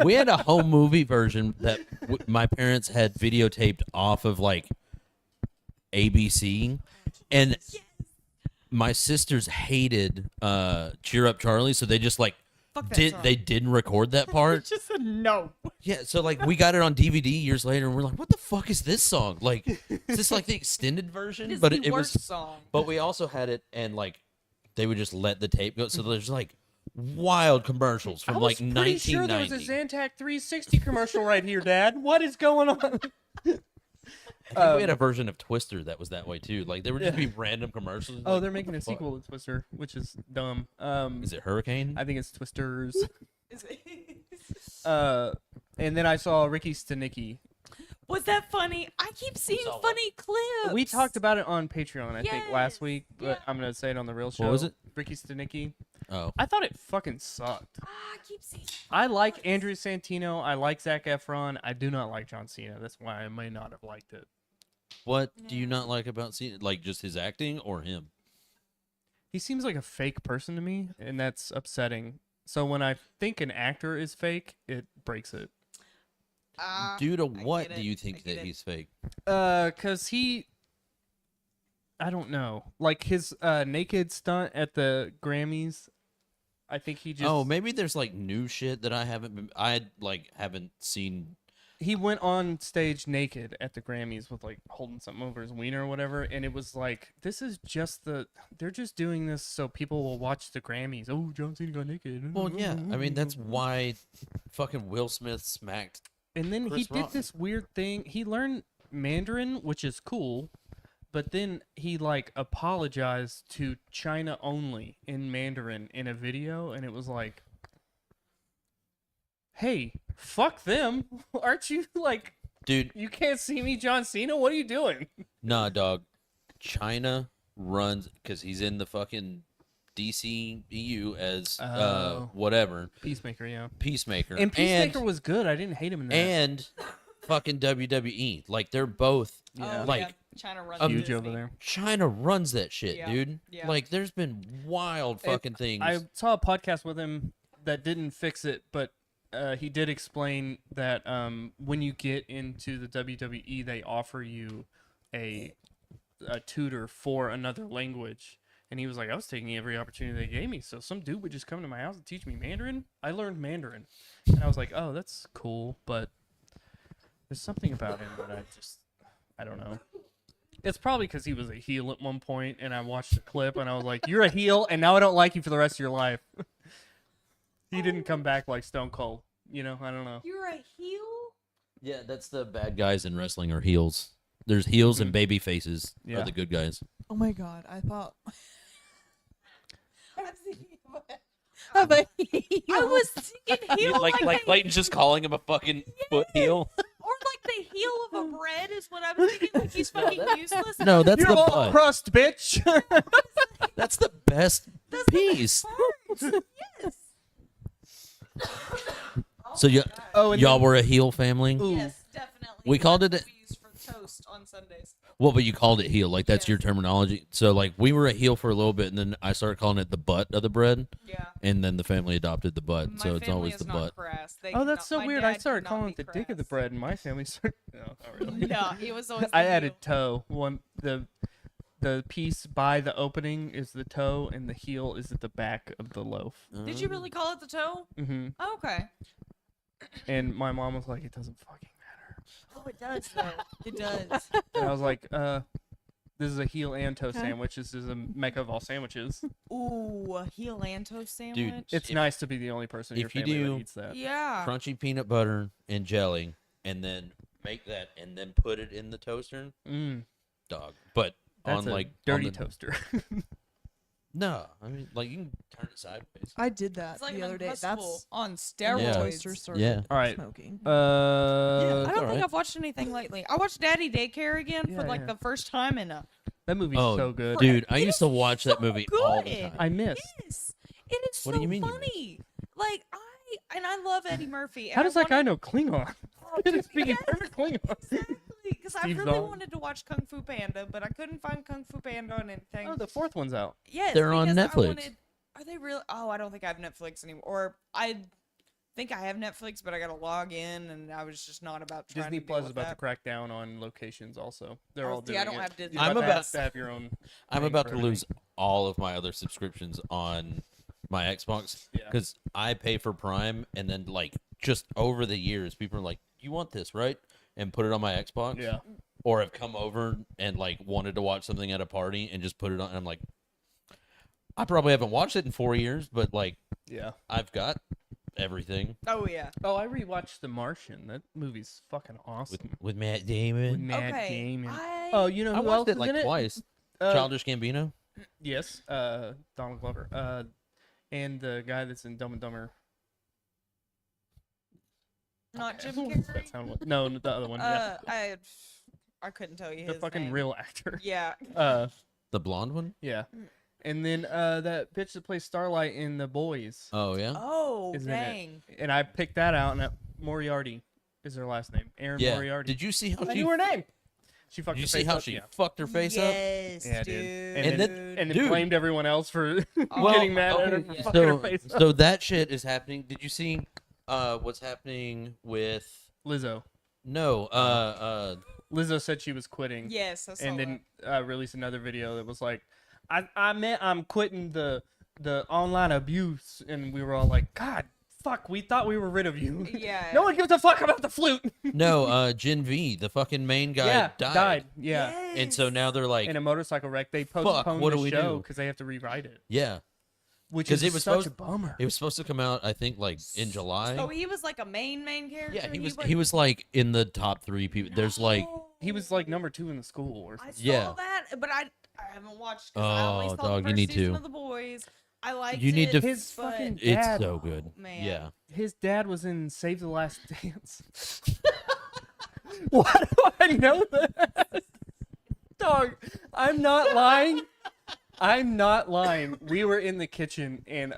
[SPEAKER 2] We had a home movie version that my parents had videotaped off of like ABC, and my sisters hated Cheer Up Charlie, so they just like
[SPEAKER 3] Fuck that song.
[SPEAKER 2] they didn't record that part.
[SPEAKER 3] Just said no.
[SPEAKER 2] Yeah, so like we got it on DVD years later, and we're like, "What the fuck is this song? Like, is this like the extended version?"
[SPEAKER 3] It's
[SPEAKER 2] But
[SPEAKER 3] the
[SPEAKER 2] it
[SPEAKER 3] worst
[SPEAKER 2] was.
[SPEAKER 3] song.
[SPEAKER 2] But we also had it, and like they would just let the tape go. So there's like wild commercials from
[SPEAKER 1] I
[SPEAKER 2] like
[SPEAKER 1] was pretty sure there was a
[SPEAKER 2] 1990.
[SPEAKER 1] Zantac 360 commercial right here, Dad. What is going on?
[SPEAKER 2] I think we had a version of Twister that was that way too. Like there would just be random commercials.
[SPEAKER 1] Oh,
[SPEAKER 2] like,
[SPEAKER 1] they're
[SPEAKER 2] what
[SPEAKER 1] making
[SPEAKER 2] the
[SPEAKER 1] a
[SPEAKER 2] fuck?
[SPEAKER 1] sequel to Twister, which is dumb.
[SPEAKER 2] Is it Hurricane?
[SPEAKER 1] I think it's Twisters.
[SPEAKER 3] Is it-
[SPEAKER 1] And then I saw Ricky Stenicki.
[SPEAKER 3] Was that funny? I keep seeing
[SPEAKER 2] saw what?
[SPEAKER 3] funny clips.
[SPEAKER 1] We talked about it on Patreon, I think, last
[SPEAKER 3] Yes,
[SPEAKER 1] week, but
[SPEAKER 3] yeah.
[SPEAKER 1] I'm gonna say it on the real show.
[SPEAKER 2] What was it?
[SPEAKER 1] Ricky Stenicki.
[SPEAKER 2] Oh,
[SPEAKER 1] I thought it fucking sucked.
[SPEAKER 3] I keep seeing.
[SPEAKER 1] I like Andrew Santino. I like Zac Efron. I do not like John Cena. That's why I may not have liked it.
[SPEAKER 2] what do you not like about Cena? Like just his acting or him?
[SPEAKER 1] He seems like a fake person to me, and that's upsetting. So when I think an actor is fake, it breaks it.
[SPEAKER 2] Due to
[SPEAKER 3] I
[SPEAKER 2] what
[SPEAKER 3] get
[SPEAKER 2] do
[SPEAKER 3] it.
[SPEAKER 2] you
[SPEAKER 3] I
[SPEAKER 2] think
[SPEAKER 3] get
[SPEAKER 2] that
[SPEAKER 3] it.
[SPEAKER 2] he's fake?
[SPEAKER 1] Cause I don't know, like his naked stunt at the Grammys. I think he just.
[SPEAKER 2] Oh, maybe there's like new shit that I haven't seen.
[SPEAKER 1] He went on stage naked at the Grammys with like holding something over his wiener or whatever, and it was like, this is just they're just doing this so people will watch the Grammys. Oh, John Cena got naked.
[SPEAKER 2] Well, yeah, I mean that's why fucking Will Smith smacked.
[SPEAKER 1] And then he
[SPEAKER 2] Chris
[SPEAKER 1] did
[SPEAKER 2] Rock.
[SPEAKER 1] this weird thing. He learned Mandarin, which is cool, but then he like apologized to China only in Mandarin in a video, and it was like, hey, fuck them. Aren't you like,
[SPEAKER 2] Dude,
[SPEAKER 1] you can't see me, John Cena? What are you doing?
[SPEAKER 2] nah, dog. China runs because he's in the fucking DCEU as
[SPEAKER 1] Oh.
[SPEAKER 2] whatever
[SPEAKER 1] Peacemaker, yeah.
[SPEAKER 2] Peacemaker,
[SPEAKER 1] And Peacemaker was good. I didn't hate him in that.
[SPEAKER 2] and fucking WWE. Like they're both
[SPEAKER 1] Yeah.
[SPEAKER 3] Oh,
[SPEAKER 2] like
[SPEAKER 3] yeah. China runs
[SPEAKER 2] Um,
[SPEAKER 1] huge
[SPEAKER 3] Disney.
[SPEAKER 1] over there.
[SPEAKER 2] China runs that shit,
[SPEAKER 3] Yeah,
[SPEAKER 2] dude.
[SPEAKER 3] yeah.
[SPEAKER 2] Like there's been wild fucking things.
[SPEAKER 1] I saw a podcast with him that didn't fix it, but he did explain that when you get into the WWE, they offer you a tutor for another language. And he was like, I was taking every opportunity they gave me. So some dude would just come to my house and teach me Mandarin. I learned Mandarin. And I was like, oh, that's cool. But there's something about him that I don't know. It's probably because he was a heel at one point, and I watched the clip, and I was like, you're a heel, and now I don't like you for the rest of your life. He didn't come back like Stone Cold. You know, I don't know.
[SPEAKER 3] You're a heel?
[SPEAKER 2] yeah, that's the bad guys in wrestling are heels. There's heels and baby faces
[SPEAKER 1] Yeah.
[SPEAKER 2] are the good guys.
[SPEAKER 4] Oh my god, I thought.
[SPEAKER 3] I'm thinking
[SPEAKER 4] Of a
[SPEAKER 3] I was thinking heel
[SPEAKER 2] like
[SPEAKER 3] the-
[SPEAKER 2] Clayton's just calling him a fucking foot heel.
[SPEAKER 3] or like the heel of a bread is what I was thinking. Like he's fucking useless.
[SPEAKER 2] No, that's
[SPEAKER 1] You're
[SPEAKER 2] the
[SPEAKER 1] all
[SPEAKER 2] butt.
[SPEAKER 1] crust, bitch.
[SPEAKER 2] That's the best
[SPEAKER 3] That's the
[SPEAKER 2] piece.
[SPEAKER 3] Yes.
[SPEAKER 2] So
[SPEAKER 1] Oh, and
[SPEAKER 2] y'all
[SPEAKER 1] then-
[SPEAKER 2] were a heel family.
[SPEAKER 1] Ooh.
[SPEAKER 3] Yes, definitely.
[SPEAKER 2] We called
[SPEAKER 3] That's
[SPEAKER 2] it
[SPEAKER 3] what we use for toast on Sundays.
[SPEAKER 2] Well, but you called it heel, like that's
[SPEAKER 3] Yes.
[SPEAKER 2] your terminology. So like we were a heel for a little bit, and then I started calling it the butt of the bread,
[SPEAKER 3] Yeah.
[SPEAKER 2] and then the family adopted the butt,
[SPEAKER 3] My
[SPEAKER 2] so it's
[SPEAKER 3] family
[SPEAKER 2] always
[SPEAKER 3] is
[SPEAKER 2] the
[SPEAKER 3] not
[SPEAKER 2] butt.
[SPEAKER 3] Crass. They
[SPEAKER 1] Oh, that's
[SPEAKER 3] cannot-
[SPEAKER 1] so
[SPEAKER 3] my
[SPEAKER 1] weird.
[SPEAKER 3] dad
[SPEAKER 1] I
[SPEAKER 3] could
[SPEAKER 1] started
[SPEAKER 3] not
[SPEAKER 1] calling
[SPEAKER 3] be
[SPEAKER 1] it the dick of the
[SPEAKER 3] crass.
[SPEAKER 1] bread, and my family started. No, not really.
[SPEAKER 3] No, it was always.
[SPEAKER 1] I
[SPEAKER 3] the
[SPEAKER 1] added
[SPEAKER 3] heel.
[SPEAKER 1] toe. The piece by the opening is the toe, and the heel is at the back of the loaf.
[SPEAKER 3] Did you really call it the toe?
[SPEAKER 1] Hmm
[SPEAKER 3] Oh, okay.
[SPEAKER 1] And my mom was like, "It doesn't fucking matter."
[SPEAKER 3] Oh, it does though. It does.
[SPEAKER 1] And I was like, This is a heel and toast
[SPEAKER 4] Okay.
[SPEAKER 1] sandwich. This is a mecca of all sandwiches.
[SPEAKER 3] Ooh, a heel and toast sandwich.
[SPEAKER 1] It's nice to be the only person in your
[SPEAKER 2] if you
[SPEAKER 1] family that
[SPEAKER 2] do-
[SPEAKER 1] eats that.
[SPEAKER 3] Yeah.
[SPEAKER 2] Crunchy peanut butter and jelly, and then make that, and then put it in the toaster, dog. But
[SPEAKER 1] That's
[SPEAKER 2] on
[SPEAKER 1] a
[SPEAKER 2] like
[SPEAKER 1] dirty
[SPEAKER 2] on the,
[SPEAKER 1] toaster.
[SPEAKER 2] No, I mean like you can turn it sideways.
[SPEAKER 4] I did that
[SPEAKER 3] It's like
[SPEAKER 4] the
[SPEAKER 3] an
[SPEAKER 4] other day.
[SPEAKER 3] Uncrustable
[SPEAKER 4] That's
[SPEAKER 3] on
[SPEAKER 4] when the
[SPEAKER 3] steroids.
[SPEAKER 4] toaster started
[SPEAKER 2] Yeah.
[SPEAKER 1] All right.
[SPEAKER 4] smoking.
[SPEAKER 2] Yeah,
[SPEAKER 3] I
[SPEAKER 2] that's
[SPEAKER 3] don't think
[SPEAKER 2] alright.
[SPEAKER 3] I've watched anything lately. I watched Daddy Daycare again
[SPEAKER 1] Yeah,
[SPEAKER 3] for like
[SPEAKER 1] yeah.
[SPEAKER 3] the first time in a.
[SPEAKER 1] That movie's
[SPEAKER 2] Oh,
[SPEAKER 1] so good.
[SPEAKER 2] dude, I
[SPEAKER 3] It
[SPEAKER 2] used to
[SPEAKER 3] is
[SPEAKER 2] watch that
[SPEAKER 3] so
[SPEAKER 2] movie all the
[SPEAKER 3] good.
[SPEAKER 2] time.
[SPEAKER 1] I missed.
[SPEAKER 3] Yes, it is
[SPEAKER 2] What
[SPEAKER 3] so
[SPEAKER 2] do you mean you missed?
[SPEAKER 3] funny. Like I love Eddie Murphy.
[SPEAKER 1] How
[SPEAKER 3] and
[SPEAKER 1] does that guy
[SPEAKER 3] wanted-
[SPEAKER 1] know Klingon?
[SPEAKER 3] Oh,
[SPEAKER 1] He's
[SPEAKER 3] dude,
[SPEAKER 1] speaking
[SPEAKER 3] yes,
[SPEAKER 1] perfect Klingon.
[SPEAKER 3] exactly. Because I
[SPEAKER 1] Steve
[SPEAKER 3] really
[SPEAKER 1] Zahn.
[SPEAKER 3] wanted to watch Kung Fu Panda, but I couldn't find Kung Fu Panda on anything.
[SPEAKER 1] Oh, the fourth one's out.
[SPEAKER 3] Yes,
[SPEAKER 2] They're on
[SPEAKER 3] because I
[SPEAKER 2] Netflix.
[SPEAKER 3] wanted- Are they real? Oh, I don't think I have Netflix anymore. Or I think I have Netflix, but I got to log in, and I was just not about trying
[SPEAKER 1] Disney
[SPEAKER 3] to deal
[SPEAKER 1] Plus is
[SPEAKER 3] with
[SPEAKER 1] about to
[SPEAKER 3] that.
[SPEAKER 1] crack down on locations. Also, they're
[SPEAKER 3] Oh,
[SPEAKER 1] all
[SPEAKER 3] see,
[SPEAKER 1] doing
[SPEAKER 3] I don't
[SPEAKER 1] it.
[SPEAKER 3] have Disney
[SPEAKER 1] You're
[SPEAKER 2] I'm
[SPEAKER 1] about
[SPEAKER 2] about-
[SPEAKER 1] to have your own.
[SPEAKER 2] I'm
[SPEAKER 1] thing
[SPEAKER 2] about
[SPEAKER 1] for
[SPEAKER 2] to lose all of my other subscriptions on my Xbox
[SPEAKER 1] Yeah.
[SPEAKER 2] because I pay for Prime, and then like just over the years, people are like, "You want this, right?" and put it on my Xbox.
[SPEAKER 1] Yeah.
[SPEAKER 2] Or have come over and like wanted to watch something at a party and just put it on. And I'm like, I probably haven't watched it in 4 years, but like
[SPEAKER 1] Yeah.
[SPEAKER 2] I've got everything
[SPEAKER 3] Oh yeah.
[SPEAKER 1] Oh, I rewatched The Martian. That movie's fucking awesome.
[SPEAKER 2] with Matt
[SPEAKER 1] With
[SPEAKER 2] Damon.
[SPEAKER 1] Matt
[SPEAKER 3] Okay,
[SPEAKER 1] Damon.
[SPEAKER 3] I-
[SPEAKER 1] Oh, you know
[SPEAKER 2] I
[SPEAKER 1] who
[SPEAKER 2] watched
[SPEAKER 1] else
[SPEAKER 2] it
[SPEAKER 1] is
[SPEAKER 2] like
[SPEAKER 1] in it?
[SPEAKER 2] twice.
[SPEAKER 1] Uh,
[SPEAKER 2] Childish Gambino.
[SPEAKER 1] Yes. Donald Glover. And the guy that's in Dumb and Dumber.
[SPEAKER 3] Not
[SPEAKER 1] Okay.
[SPEAKER 3] Jim
[SPEAKER 1] What's
[SPEAKER 3] Carrey.
[SPEAKER 1] that sound like? No, the other one. Yeah.
[SPEAKER 3] I couldn't tell you
[SPEAKER 1] The
[SPEAKER 3] his
[SPEAKER 1] fucking
[SPEAKER 3] name.
[SPEAKER 1] real actor.
[SPEAKER 3] Yeah.
[SPEAKER 2] The blonde one.
[SPEAKER 1] Yeah. And then that bitch that plays Starlight in The Boys.
[SPEAKER 2] Oh yeah.
[SPEAKER 3] Oh
[SPEAKER 1] Isn't it?
[SPEAKER 3] dang.
[SPEAKER 1] And I picked that out, and Moriarty is her last name. Erin
[SPEAKER 2] Yeah.
[SPEAKER 1] Moriarty.
[SPEAKER 2] Did you see how
[SPEAKER 1] I
[SPEAKER 2] she?
[SPEAKER 1] knew her name. She fucked
[SPEAKER 2] Did you
[SPEAKER 1] her
[SPEAKER 2] see
[SPEAKER 1] face
[SPEAKER 2] how
[SPEAKER 1] up.
[SPEAKER 2] she
[SPEAKER 1] Yeah.
[SPEAKER 2] fucked her face up?
[SPEAKER 3] Yes,
[SPEAKER 1] Yeah,
[SPEAKER 3] dude.
[SPEAKER 1] dude.
[SPEAKER 2] And
[SPEAKER 1] And
[SPEAKER 2] then-
[SPEAKER 1] then
[SPEAKER 2] dude.
[SPEAKER 1] blamed everyone else for
[SPEAKER 3] Well,
[SPEAKER 1] getting mad at her
[SPEAKER 3] okay,
[SPEAKER 1] for
[SPEAKER 3] yeah.
[SPEAKER 1] fucking her
[SPEAKER 2] So,
[SPEAKER 1] face up.
[SPEAKER 2] so that shit is happening. Did you see what's happening with
[SPEAKER 1] Lizzo.
[SPEAKER 2] no
[SPEAKER 1] Lizzo said she was quitting.
[SPEAKER 3] Yes, I saw
[SPEAKER 1] And then
[SPEAKER 3] that.
[SPEAKER 1] released another video that was like, I meant I'm quitting the online abuse, and we were all like, God, fuck, we thought we were rid of you.
[SPEAKER 3] Yeah.
[SPEAKER 1] No one gives a fuck about the flute.
[SPEAKER 2] no Gen V, the fucking main guy
[SPEAKER 1] yeah,
[SPEAKER 2] died.
[SPEAKER 1] Yeah,
[SPEAKER 2] And so now they're like,
[SPEAKER 1] in a motorcycle wreck. They postponed
[SPEAKER 2] what
[SPEAKER 1] the
[SPEAKER 2] do we
[SPEAKER 1] show
[SPEAKER 2] do?
[SPEAKER 1] because they have to rewrite it,
[SPEAKER 2] yeah,
[SPEAKER 1] which
[SPEAKER 2] 'Cause
[SPEAKER 1] is
[SPEAKER 2] it was
[SPEAKER 1] such
[SPEAKER 2] supposed-
[SPEAKER 1] a bummer.
[SPEAKER 2] it was supposed to come out I think like in July.
[SPEAKER 3] Oh, he was like a main character.
[SPEAKER 2] Yeah, he was like in the top 3 people. There's like
[SPEAKER 1] He was like number 2 in the school or
[SPEAKER 3] I
[SPEAKER 1] something.
[SPEAKER 3] saw
[SPEAKER 2] Yeah.
[SPEAKER 3] that, but I haven't watched. 'Cause I only
[SPEAKER 2] Oh,
[SPEAKER 3] saw
[SPEAKER 2] dog,
[SPEAKER 3] the
[SPEAKER 2] you
[SPEAKER 3] first
[SPEAKER 2] need
[SPEAKER 3] season
[SPEAKER 2] to.
[SPEAKER 3] Of the Boys. I liked
[SPEAKER 2] You need
[SPEAKER 3] it,
[SPEAKER 2] to-
[SPEAKER 1] His
[SPEAKER 3] but-
[SPEAKER 1] fucking
[SPEAKER 2] it's
[SPEAKER 1] dad.
[SPEAKER 2] so good.
[SPEAKER 3] man.
[SPEAKER 2] Yeah.
[SPEAKER 1] His dad was in Save the Last Dance. Why do I know that? Dog, I'm not lying. I'm not lying. We were in the kitchen and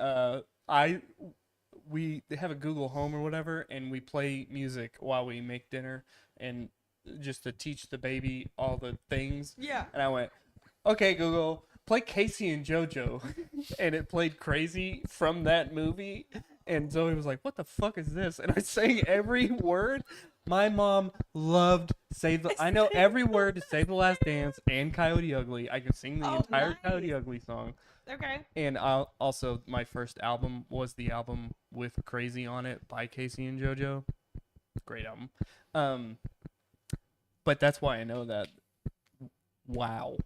[SPEAKER 1] we have a Google Home or whatever, and we play music while we make dinner, and just to teach the baby all the things.
[SPEAKER 3] Yeah.
[SPEAKER 1] And I went, okay, Google, play Casey and JoJo. And it played Crazy from that movie. And Zoe was like, what the fuck is this? And I sang every word. My mom loved I know every word to Save the Last Dance and Coyote Ugly. I can sing the
[SPEAKER 3] Oh,
[SPEAKER 1] entire
[SPEAKER 3] nice.
[SPEAKER 1] Coyote Ugly song.
[SPEAKER 3] Okay.
[SPEAKER 1] And also, my first album was the album with Crazy on it by Casey and JoJo. Great album. But that's why I know that. Wow.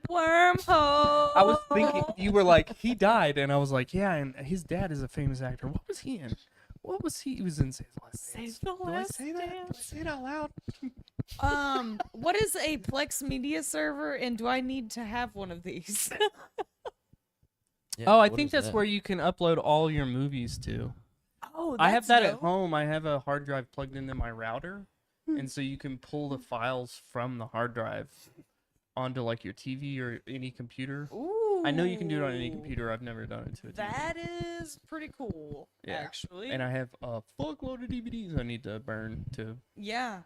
[SPEAKER 3] Wormhole.
[SPEAKER 1] I was thinking, you were like, he died, and I was like, yeah, and his dad is a famous actor. What was he in? What was he? He was in Save the Last Dance.
[SPEAKER 3] Save the
[SPEAKER 1] Did I
[SPEAKER 3] Last
[SPEAKER 1] say that? Did I
[SPEAKER 3] Dance.
[SPEAKER 1] say it out loud?
[SPEAKER 3] What is a Plex media server, and do I need to have one of these?
[SPEAKER 2] Yeah,
[SPEAKER 1] Oh, I
[SPEAKER 2] what
[SPEAKER 1] think
[SPEAKER 2] is
[SPEAKER 1] that's
[SPEAKER 2] that?
[SPEAKER 1] where you can upload all your movies to.
[SPEAKER 3] Oh,
[SPEAKER 1] I have that at
[SPEAKER 3] dope.
[SPEAKER 1] home. I have a hard drive plugged into my router, and so you can pull the files from the hard drive onto like your TV or any computer.
[SPEAKER 3] Ooh.
[SPEAKER 1] I know you can do it on any computer. I've never done it to a TV.
[SPEAKER 3] That is pretty cool,
[SPEAKER 1] Yeah.
[SPEAKER 3] actually.
[SPEAKER 1] And I have a fuckload of DVDs I need to burn too.
[SPEAKER 3] Yeah.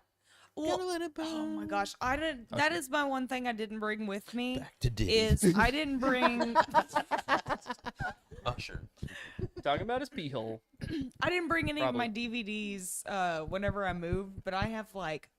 [SPEAKER 3] Well, oh my gosh, I didn't. That is my one thing I didn't bring with me.
[SPEAKER 2] Back to Diddy.
[SPEAKER 3] Is I didn't bring.
[SPEAKER 2] Usher.
[SPEAKER 1] Talking about his pee hole.
[SPEAKER 3] I didn't bring any of my DVDs whenever I moved, but I have like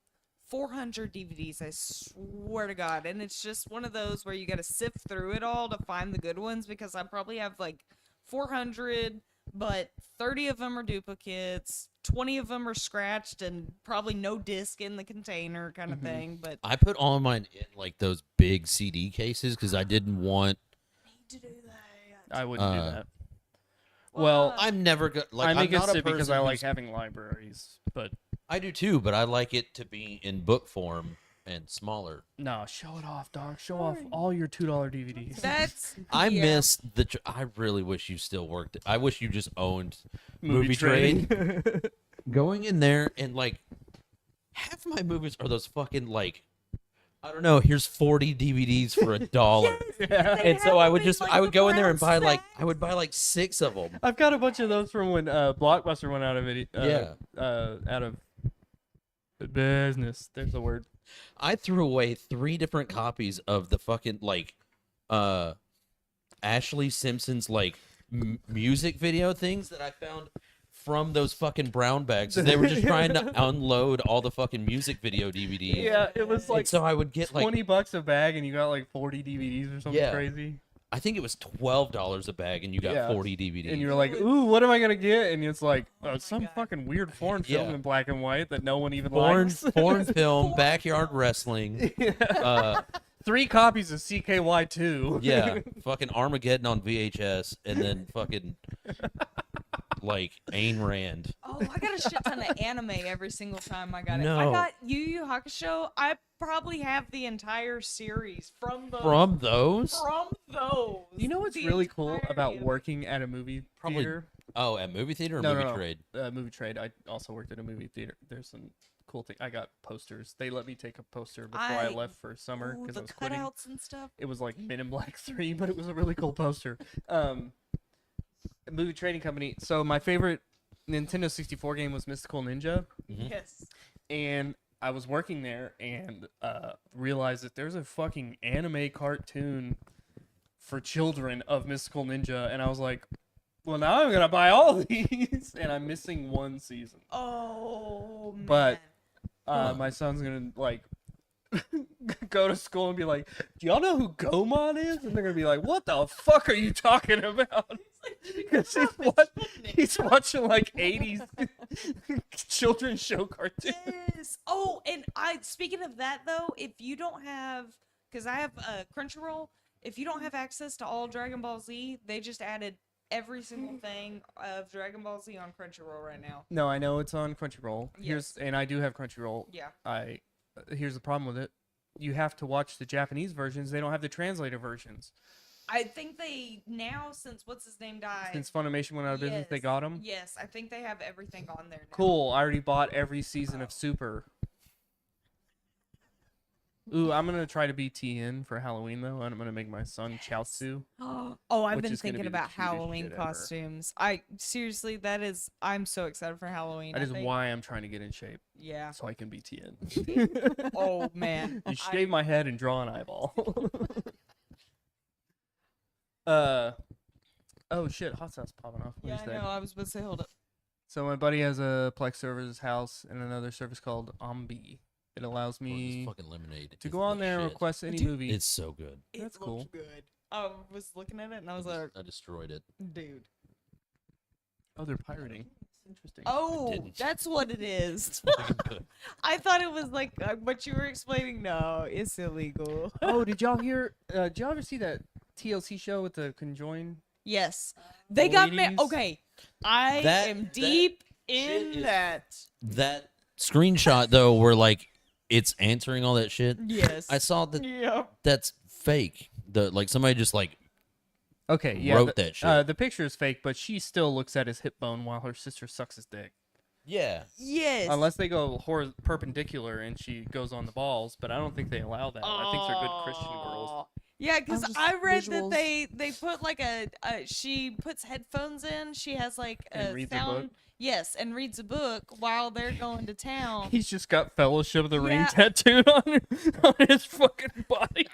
[SPEAKER 3] 400 DVDs, I swear to God. And it's just one of those where you got to sift through it all to find the good ones, because I probably have like 400, but 30 of them are duplicates, 20 of them are scratched and probably no disc in the container kind of thing. But
[SPEAKER 2] I put all of mine in like those big CD cases because I didn't want.
[SPEAKER 3] need to do that.
[SPEAKER 1] I wouldn't do
[SPEAKER 2] Uh,
[SPEAKER 1] that. Well,
[SPEAKER 2] I'm never gonna like.
[SPEAKER 1] I
[SPEAKER 2] I'm
[SPEAKER 1] make it
[SPEAKER 2] not a
[SPEAKER 1] sit because
[SPEAKER 2] person
[SPEAKER 1] I like
[SPEAKER 2] who's-
[SPEAKER 1] having libraries, but
[SPEAKER 2] I do too, but I like it to be in book form and smaller.
[SPEAKER 1] no, show it off, dog. Show off all your $2 DVDs.
[SPEAKER 3] That's
[SPEAKER 2] I
[SPEAKER 3] yeah.
[SPEAKER 2] miss the. I really wish you still worked. I wish you just owned
[SPEAKER 1] Movie
[SPEAKER 2] Trade. Going in there and like half my movies are those fucking like I don't know. Here's 40 DVDs for $1.
[SPEAKER 1] Yeah.
[SPEAKER 3] They
[SPEAKER 2] And so
[SPEAKER 3] have
[SPEAKER 2] I
[SPEAKER 3] them
[SPEAKER 2] would
[SPEAKER 3] in,
[SPEAKER 2] just
[SPEAKER 3] like,
[SPEAKER 2] I
[SPEAKER 3] the
[SPEAKER 2] would go in there
[SPEAKER 3] brown
[SPEAKER 2] and buy like
[SPEAKER 3] sacks.
[SPEAKER 2] I would buy like 6 of them.
[SPEAKER 1] I've got a bunch of those from when Blockbuster went out of it.
[SPEAKER 2] Yeah.
[SPEAKER 1] Out of business. There's a word.
[SPEAKER 2] I threw away 3 different copies of the fucking like Ashley Simpson's like music video things that I found from those fucking brown bags. They were just trying to unload all the fucking music video DVDs.
[SPEAKER 1] Yeah, it was
[SPEAKER 2] And
[SPEAKER 1] like
[SPEAKER 2] so I would get like
[SPEAKER 1] $20 a bag, and you got like 40 DVDs or something
[SPEAKER 2] Yeah.
[SPEAKER 1] crazy.
[SPEAKER 2] I think it was $12 a bag, and you got
[SPEAKER 1] Yeah.
[SPEAKER 2] 40 DVDs.
[SPEAKER 1] And you're like, ooh, what am I gonna get? And it's like, it's some
[SPEAKER 3] God.
[SPEAKER 1] fucking weird foreign film
[SPEAKER 2] Yeah.
[SPEAKER 1] in black and white that no one even
[SPEAKER 2] foreign,
[SPEAKER 1] likes.
[SPEAKER 2] foreign film, backyard wrestling. Uh,
[SPEAKER 1] 3 copies of CKY2.
[SPEAKER 2] yeah, fucking Armageddon on VHS, and then fucking like Ayn Rand.
[SPEAKER 3] Oh, I got a shit ton of anime every single time I got it.
[SPEAKER 2] No.
[SPEAKER 3] I got Yu Yu Hakusho. I probably have the entire series from those.
[SPEAKER 2] From those?
[SPEAKER 3] From those.
[SPEAKER 1] You know what's
[SPEAKER 3] The
[SPEAKER 1] really cool
[SPEAKER 3] entirety
[SPEAKER 1] about
[SPEAKER 3] of it.
[SPEAKER 1] working at a movie
[SPEAKER 2] Probably
[SPEAKER 1] theater?
[SPEAKER 2] Oh, at movie theater or
[SPEAKER 1] No,
[SPEAKER 2] movie
[SPEAKER 1] no, no.
[SPEAKER 2] trade?
[SPEAKER 1] Movie trade. I also worked at a movie theater. There's some cool thing. I got posters. They let me take a poster before I
[SPEAKER 3] I-
[SPEAKER 1] left for summer
[SPEAKER 3] Ooh,
[SPEAKER 1] because
[SPEAKER 3] the
[SPEAKER 1] I was quitting.
[SPEAKER 3] cutouts and stuff.
[SPEAKER 1] It was like Men in Black 3, but it was a really cool poster. A movie trading company. So my favorite Nintendo 64 game was Mystical Ninja,
[SPEAKER 2] Mhm.
[SPEAKER 3] Yes.
[SPEAKER 1] and I was working there and realized that there's a fucking anime cartoon for children of Mystical Ninja, and I was like, well, now I'm gonna buy all these, and I'm missing one season.
[SPEAKER 3] Oh man.
[SPEAKER 1] But
[SPEAKER 2] Huh.
[SPEAKER 1] my son's gonna like go to school and be like, "Do y'all know who Gomon is?" And they're gonna be like, "What the fuck are you talking about?" Because he's watching like '80s children's show cartoons.
[SPEAKER 3] Yes. Oh, and speaking of that though, if you don't have, because I have Crunchyroll, if you don't have access to all Dragon Ball Z, they just added every single thing of Dragon Ball Z on Crunchyroll right now.
[SPEAKER 1] No, I know it's on Crunchyroll.
[SPEAKER 3] Yes.
[SPEAKER 1] And I do have Crunchyroll.
[SPEAKER 3] Yeah.
[SPEAKER 1] Here's the problem with it: you have to watch the Japanese versions. They don't have the translated versions.
[SPEAKER 3] I think they now, since what's his name died.
[SPEAKER 1] Since Funimation went out of business, they
[SPEAKER 3] Yes.
[SPEAKER 1] got them.
[SPEAKER 3] Yes, I think they have everything on there now.
[SPEAKER 1] Cool. I already bought every season of Super. Ooh, I'm gonna try to be TN for Halloween though, and I'm gonna make my son Chaozu.
[SPEAKER 3] Oh, I've
[SPEAKER 1] Which
[SPEAKER 3] been
[SPEAKER 1] is gonna
[SPEAKER 3] thinking
[SPEAKER 1] be the
[SPEAKER 3] about
[SPEAKER 1] cutest
[SPEAKER 3] Halloween
[SPEAKER 1] shit ever.
[SPEAKER 3] costumes. Seriously, I'm so excited for Halloween.
[SPEAKER 1] That
[SPEAKER 3] I
[SPEAKER 1] is
[SPEAKER 3] think-
[SPEAKER 1] why I'm trying to get in shape,
[SPEAKER 3] Yeah.
[SPEAKER 1] so I can be TN.
[SPEAKER 3] Oh man.
[SPEAKER 1] You shave my head and draw an eyeball. Oh shit, hot sauce popping off. What
[SPEAKER 3] Yeah,
[SPEAKER 1] is
[SPEAKER 3] I
[SPEAKER 1] that?
[SPEAKER 3] know. I was about to say, hold up.
[SPEAKER 1] So my buddy has a Plex server at his house and another service called Ombi. It allows
[SPEAKER 2] Bro, this
[SPEAKER 1] me
[SPEAKER 2] fucking lemonade
[SPEAKER 1] to
[SPEAKER 2] is
[SPEAKER 1] go on
[SPEAKER 2] the
[SPEAKER 1] there and
[SPEAKER 2] shit.
[SPEAKER 1] request any
[SPEAKER 3] Dude,
[SPEAKER 1] movie.
[SPEAKER 2] It's so good.
[SPEAKER 1] That's
[SPEAKER 3] It
[SPEAKER 1] cool.
[SPEAKER 3] looked good. I was looking at it and I was like,
[SPEAKER 2] I destroyed it.
[SPEAKER 3] dude.
[SPEAKER 1] Oh, they're pirating. Interesting.
[SPEAKER 3] Oh,
[SPEAKER 2] didn't.
[SPEAKER 3] that's what it is. I thought it was like what you were explaining. No, it's illegal.
[SPEAKER 1] Oh, did y'all hear? Did y'all ever see that TLC show with the conjoined?
[SPEAKER 3] Yes, they got me.
[SPEAKER 1] Ladies.
[SPEAKER 3] Okay, I
[SPEAKER 2] That-
[SPEAKER 3] am
[SPEAKER 2] that
[SPEAKER 3] deep
[SPEAKER 2] shit
[SPEAKER 3] in
[SPEAKER 2] is-
[SPEAKER 3] that.
[SPEAKER 2] That screenshot though, where like it's answering all that shit.
[SPEAKER 3] Yes.
[SPEAKER 2] I saw that.
[SPEAKER 3] Yep.
[SPEAKER 2] That's fake. The like somebody just like
[SPEAKER 1] Okay, yeah.
[SPEAKER 2] wrote
[SPEAKER 1] the,
[SPEAKER 2] that shit.
[SPEAKER 1] The picture is fake, but she still looks at his hip bone while her sister sucks his dick.
[SPEAKER 2] yeah.
[SPEAKER 3] Yes.
[SPEAKER 1] Unless they go perpendicular and she goes on the balls, but I don't think they allow that. I think they're good Christian girls.
[SPEAKER 3] Aw. Yeah, because
[SPEAKER 4] just
[SPEAKER 3] I read
[SPEAKER 4] visuals.
[SPEAKER 3] that they put like she puts headphones in. She has like
[SPEAKER 1] And
[SPEAKER 3] a
[SPEAKER 1] reads a
[SPEAKER 3] sound.
[SPEAKER 1] book?
[SPEAKER 3] Yes, and reads a book while they're going to town.
[SPEAKER 1] He's just got Fellowship of the Ring
[SPEAKER 3] Yeah.
[SPEAKER 1] tattooed on his fucking body.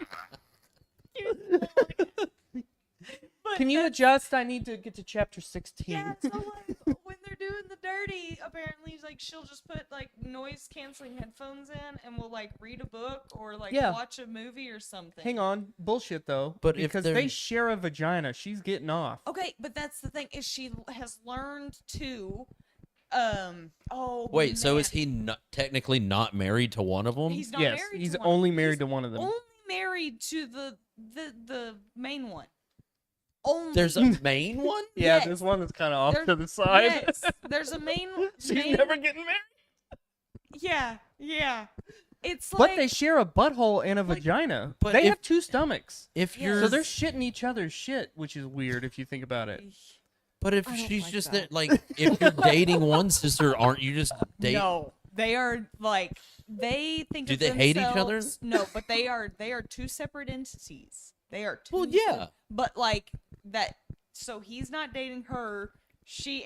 [SPEAKER 3] But
[SPEAKER 1] Can you adjust? I need to get to chapter 16.
[SPEAKER 3] Yeah, so like when they're doing the dirty, apparently like she'll just put like noise canceling headphones in and will like read a book or like
[SPEAKER 1] Yeah.
[SPEAKER 3] watch a movie or something.
[SPEAKER 1] Hang on, bullshit though.
[SPEAKER 2] But if
[SPEAKER 1] because
[SPEAKER 2] they're-
[SPEAKER 1] they share a vagina, she's getting off.
[SPEAKER 3] Okay, but that's the thing is she has learned to Oh.
[SPEAKER 2] Wait, so
[SPEAKER 3] man.
[SPEAKER 2] is he not, technically not married to one of them?
[SPEAKER 3] He's not
[SPEAKER 1] Yes,
[SPEAKER 3] married.
[SPEAKER 1] he's
[SPEAKER 3] to one.
[SPEAKER 1] only married
[SPEAKER 3] He's
[SPEAKER 1] to one of them.
[SPEAKER 3] Only married to the main one. Only.
[SPEAKER 2] There's a main one?
[SPEAKER 1] Yeah,
[SPEAKER 3] Yes.
[SPEAKER 1] there's one that's kind of off
[SPEAKER 3] There-
[SPEAKER 1] to the side.
[SPEAKER 3] Yes, there's a main.
[SPEAKER 1] She's
[SPEAKER 3] main,
[SPEAKER 1] never getting married.
[SPEAKER 3] Yeah, yeah. It's
[SPEAKER 1] But
[SPEAKER 3] like
[SPEAKER 1] they share a butthole and a vagina.
[SPEAKER 2] but
[SPEAKER 1] They
[SPEAKER 2] if-
[SPEAKER 1] have two stomachs.
[SPEAKER 2] If
[SPEAKER 3] Yeah.
[SPEAKER 2] you're
[SPEAKER 1] So they're shitting each other's shit, which is weird if you think about it.
[SPEAKER 2] But if
[SPEAKER 4] I don't
[SPEAKER 2] she's
[SPEAKER 4] like
[SPEAKER 2] just
[SPEAKER 4] that.
[SPEAKER 2] like, if you're dating one sister, aren't you just dating?
[SPEAKER 3] No, they are like they think.
[SPEAKER 2] Do
[SPEAKER 3] of
[SPEAKER 2] they hate each other?
[SPEAKER 3] themselves- No, but they are two separate entities. They are two.
[SPEAKER 2] Well, yeah.
[SPEAKER 3] But like that, so he's not dating her.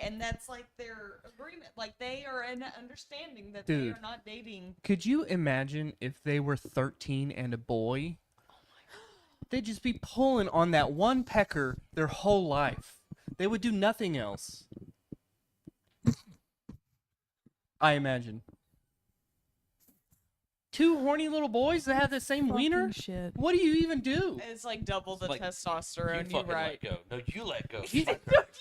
[SPEAKER 3] And that's like their agreement. Like they are in understanding that they
[SPEAKER 1] Dude.
[SPEAKER 3] are not dating.
[SPEAKER 1] Could you imagine if they were 13 and a boy? They'd just be pulling on that one pecker their whole life. They would do nothing else. I imagine. Two horny little boys that have the same wiener?
[SPEAKER 4] Fucking shit.
[SPEAKER 1] What do you even do?
[SPEAKER 3] It's like double the
[SPEAKER 2] like,
[SPEAKER 3] testosterone.
[SPEAKER 2] You
[SPEAKER 3] You're
[SPEAKER 2] fucking
[SPEAKER 3] right.
[SPEAKER 2] let go. No, you let go.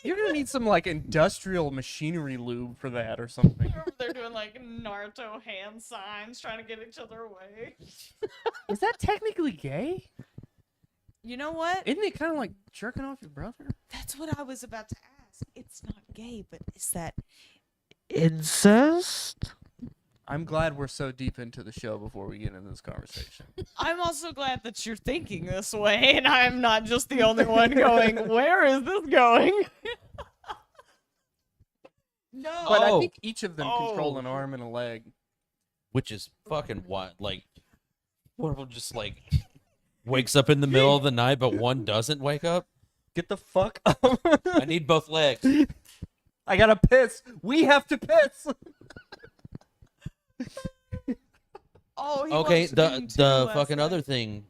[SPEAKER 1] You're gonna need some like industrial machinery lube for that or something.
[SPEAKER 3] They're doing like Naruto hand signs, trying to get each other away.
[SPEAKER 1] Is that technically gay?
[SPEAKER 3] You know what?
[SPEAKER 1] Isn't it kind of like jerking off your brother?
[SPEAKER 3] That's what I was about to ask. It's not gay, but is that incest?
[SPEAKER 1] I'm glad we're so deep into the show before we get into this conversation.
[SPEAKER 3] I'm also glad that you're thinking this way, and I'm not just the only one going, where is this going? No.
[SPEAKER 1] But I
[SPEAKER 2] Oh.
[SPEAKER 1] think each of them control an arm and a leg.
[SPEAKER 2] Which is fucking what? Like, one of them just like wakes up in the middle of the night, but one doesn't wake up.
[SPEAKER 1] Get the fuck up.
[SPEAKER 2] I need both legs.
[SPEAKER 1] I gotta piss. We have to piss.
[SPEAKER 3] Oh, he
[SPEAKER 2] Okay,
[SPEAKER 3] loves
[SPEAKER 2] the
[SPEAKER 3] being too
[SPEAKER 2] the
[SPEAKER 3] last
[SPEAKER 2] fucking
[SPEAKER 3] night.
[SPEAKER 2] other thing,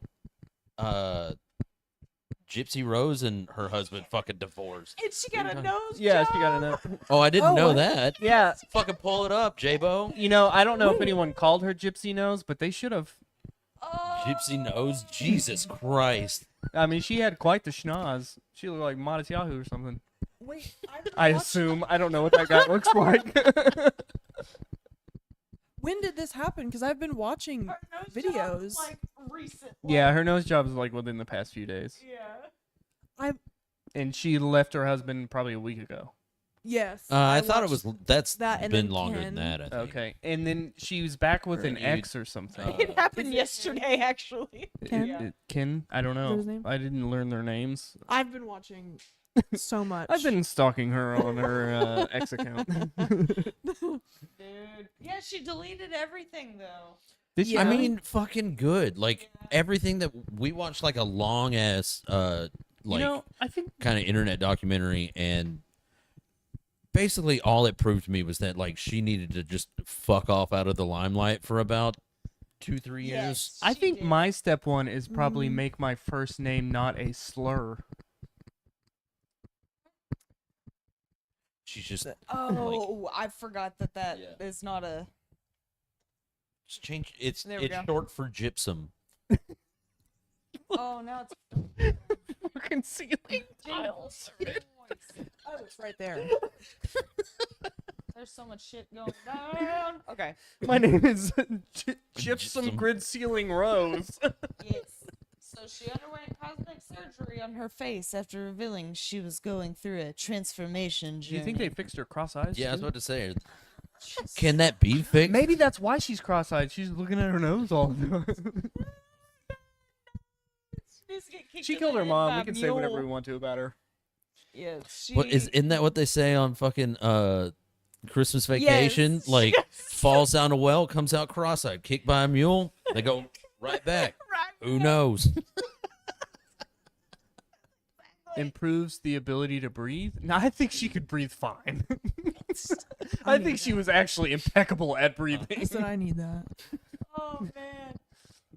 [SPEAKER 2] Gypsy Rose and her husband fucking divorced.
[SPEAKER 3] And she got a nose
[SPEAKER 1] Yeah, she got
[SPEAKER 3] job.
[SPEAKER 1] enough.
[SPEAKER 2] Oh, I didn't
[SPEAKER 4] Oh,
[SPEAKER 2] know
[SPEAKER 4] what?
[SPEAKER 2] that.
[SPEAKER 1] Yeah,
[SPEAKER 2] Fucking pull it up, J-Bo.
[SPEAKER 1] you know, I don't know if anyone called her Gypsy Nose, but they should have.
[SPEAKER 3] Oh.
[SPEAKER 2] Gypsy Nose? Jesus Christ.
[SPEAKER 1] I mean, she had quite the schnoz. She looked like Modest Yahoo or something.
[SPEAKER 4] Wait,
[SPEAKER 1] I assume. I don't know what that guy looks like.
[SPEAKER 4] when did this happen? Because I've been watching
[SPEAKER 3] Her nose job
[SPEAKER 4] videos.
[SPEAKER 3] was, like recent.
[SPEAKER 1] Yeah, her nose job is like within the past few days.
[SPEAKER 3] Yeah.
[SPEAKER 1] And she left her husband probably a week ago.
[SPEAKER 4] Yes.
[SPEAKER 2] I thought it
[SPEAKER 4] watched
[SPEAKER 2] was, that's
[SPEAKER 4] that and
[SPEAKER 2] been
[SPEAKER 4] then
[SPEAKER 2] longer
[SPEAKER 4] Ken.
[SPEAKER 2] than that, I think.
[SPEAKER 1] Okay. And then she was back with an
[SPEAKER 2] Or
[SPEAKER 1] ex or something.
[SPEAKER 3] It happened
[SPEAKER 4] Is it-
[SPEAKER 3] yesterday, actually.
[SPEAKER 4] Ken?
[SPEAKER 3] Yeah.
[SPEAKER 1] Ken? I don't
[SPEAKER 4] Is that
[SPEAKER 1] know.
[SPEAKER 4] his name?
[SPEAKER 1] I didn't learn their names.
[SPEAKER 4] I've been watching so much.
[SPEAKER 1] I've been stalking her on her ex account.
[SPEAKER 3] Dude. Yeah, she deleted everything, though.
[SPEAKER 1] Did she?
[SPEAKER 4] Yeah.
[SPEAKER 2] I
[SPEAKER 1] really?
[SPEAKER 2] mean, fucking good. Like, everything that we watched, like a long ass, like,
[SPEAKER 1] you know, I think
[SPEAKER 2] kind of internet documentary, and basically all it proved to me was that, like, she needed to just fuck off out of the limelight for about 2-3 years.
[SPEAKER 3] Yes.
[SPEAKER 1] I
[SPEAKER 3] She
[SPEAKER 1] think
[SPEAKER 3] did.
[SPEAKER 1] my step one is probably
[SPEAKER 4] Mhm.
[SPEAKER 1] make my first name not a slur.
[SPEAKER 2] She's just,
[SPEAKER 3] Oh, I forgot that is
[SPEAKER 2] Yeah.
[SPEAKER 3] not a.
[SPEAKER 2] just change. It's
[SPEAKER 3] There we go.
[SPEAKER 2] short for gypsum.
[SPEAKER 3] Oh, now it's
[SPEAKER 1] Fucking ceiling.
[SPEAKER 3] tiles.
[SPEAKER 4] Oh, it's right there.
[SPEAKER 3] There's so much shit going down. Okay.
[SPEAKER 1] My name is Gypsum
[SPEAKER 2] Gypsum.
[SPEAKER 1] Grid Ceiling Rose.
[SPEAKER 3] Yes. So she underwent cosmetic surgery on her face after revealing she was going through a transformation
[SPEAKER 1] Do
[SPEAKER 3] journey.
[SPEAKER 1] you think they fixed her cross eyes?
[SPEAKER 2] Yeah, I was
[SPEAKER 1] too?
[SPEAKER 2] about to say. Can that be fixed?
[SPEAKER 1] Maybe that's why she's cross-eyed. She's looking at her nose all the time. She killed her mom. We can say whatever we want to about her.
[SPEAKER 3] Yes.
[SPEAKER 2] What isn't that what they say on fucking Christmas Vacation?
[SPEAKER 3] Yes.
[SPEAKER 2] Like,
[SPEAKER 3] Yes.
[SPEAKER 2] falls down a well, comes out cross-eyed, kicked by a mule, they go right back. Who knows?
[SPEAKER 1] Improves the ability to breathe. No, I think she could breathe fine. I think she was actually impeccable at
[SPEAKER 4] I
[SPEAKER 1] breathing.
[SPEAKER 4] said I need that.
[SPEAKER 3] Oh man.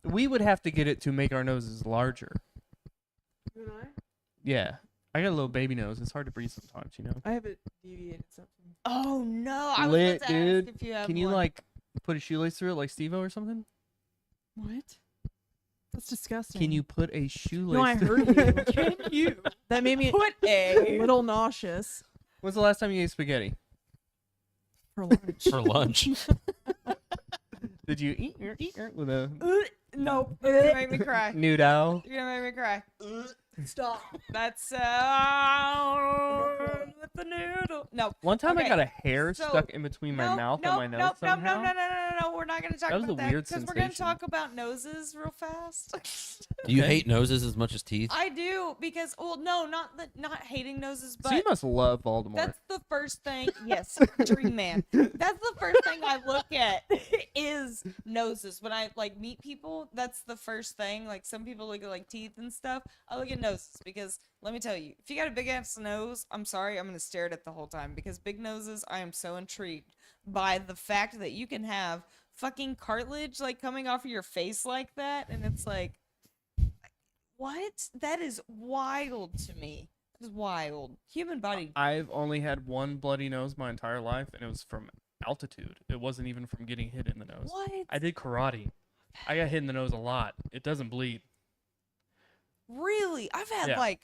[SPEAKER 1] We would have to get it to make our noses larger.
[SPEAKER 4] You and I?
[SPEAKER 1] Yeah. I got a little baby nose. It's hard to breathe sometimes, you know.
[SPEAKER 4] I have it deviated something.
[SPEAKER 3] Oh no. I was
[SPEAKER 1] Lit,
[SPEAKER 3] about to
[SPEAKER 1] dude.
[SPEAKER 3] ask if you have
[SPEAKER 1] Can you
[SPEAKER 3] one.
[SPEAKER 1] like put a shoelace through it like Steve-O or something?
[SPEAKER 4] What? That's disgusting.
[SPEAKER 1] Can you put a shoelace
[SPEAKER 4] No, I
[SPEAKER 1] through
[SPEAKER 4] heard you.
[SPEAKER 3] Can you
[SPEAKER 4] That made me
[SPEAKER 3] put
[SPEAKER 4] a
[SPEAKER 3] a?
[SPEAKER 4] little nauseous.
[SPEAKER 1] When's the last time you ate spaghetti?
[SPEAKER 4] for lunch.
[SPEAKER 2] for lunch.
[SPEAKER 1] Did you eat with a
[SPEAKER 3] Nope. You're gonna make me cry.
[SPEAKER 1] noodle?
[SPEAKER 3] You're gonna make me cry.
[SPEAKER 4] Stop.
[SPEAKER 3] That's with the noodle. No.
[SPEAKER 1] One time I
[SPEAKER 3] Okay,
[SPEAKER 1] got a hair
[SPEAKER 3] so-
[SPEAKER 1] stuck in between my mouth and my nose
[SPEAKER 3] Nope.
[SPEAKER 1] somehow.
[SPEAKER 3] No. We're not gonna talk
[SPEAKER 1] That was
[SPEAKER 3] about
[SPEAKER 1] a
[SPEAKER 3] that
[SPEAKER 1] weird
[SPEAKER 3] because we're gonna
[SPEAKER 1] sensation.
[SPEAKER 3] talk about noses real fast.
[SPEAKER 2] Do you
[SPEAKER 1] Okay.
[SPEAKER 2] hate noses as much as teeth?
[SPEAKER 3] I do because no, not hating noses,
[SPEAKER 1] So you
[SPEAKER 3] but
[SPEAKER 1] must love Voldemort.
[SPEAKER 3] that's the first thing. Yes, Dream Man. That's the first thing I look at is noses. When I like meet people, that's the first thing. Like some people look at like teeth and stuff. I look at noses because let me tell you, if you got a big ass nose, I'm sorry, I'm gonna stare at it the whole time because big noses, I am so intrigued by the fact that you can have fucking cartilage like coming off of your face like that, and it's like, what? That is wild to me. That is wild. Human body.
[SPEAKER 1] I've only had one bloody nose my entire life, and it was from altitude. It wasn't even from getting hit in the nose.
[SPEAKER 3] What?
[SPEAKER 1] I did karate. I got hit in the nose a lot. It doesn't bleed.
[SPEAKER 3] Really? I've had
[SPEAKER 1] Yeah.
[SPEAKER 3] like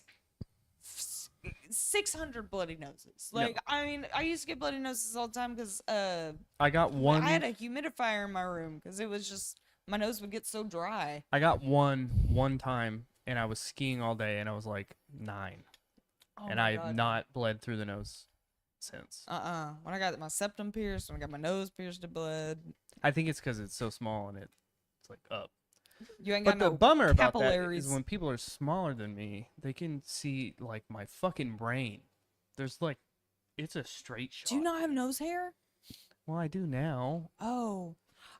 [SPEAKER 3] 600 bloody noses. Like, I mean, I used to get bloody noses all the time because
[SPEAKER 1] I got one.
[SPEAKER 3] I had a humidifier in my room because it was just my nose would get so dry.
[SPEAKER 1] I got one time, and I was skiing all day, and I was like 9,
[SPEAKER 3] Oh
[SPEAKER 1] and
[SPEAKER 3] my
[SPEAKER 1] I have
[SPEAKER 3] God.
[SPEAKER 1] not bled through the nose since.
[SPEAKER 3] When I got my septum pierced, when I got my nose pierced to blood,
[SPEAKER 1] I think it's because it's so small and it's like up.
[SPEAKER 3] you ain't
[SPEAKER 1] But
[SPEAKER 3] got
[SPEAKER 1] the
[SPEAKER 3] no
[SPEAKER 1] bummer about that
[SPEAKER 3] capillaries.
[SPEAKER 1] is when people are smaller than me, they can see like my fucking brain. There's like, it's a straight shot.
[SPEAKER 3] Do you not have nose hair?
[SPEAKER 1] Well, I do now.
[SPEAKER 3] Oh,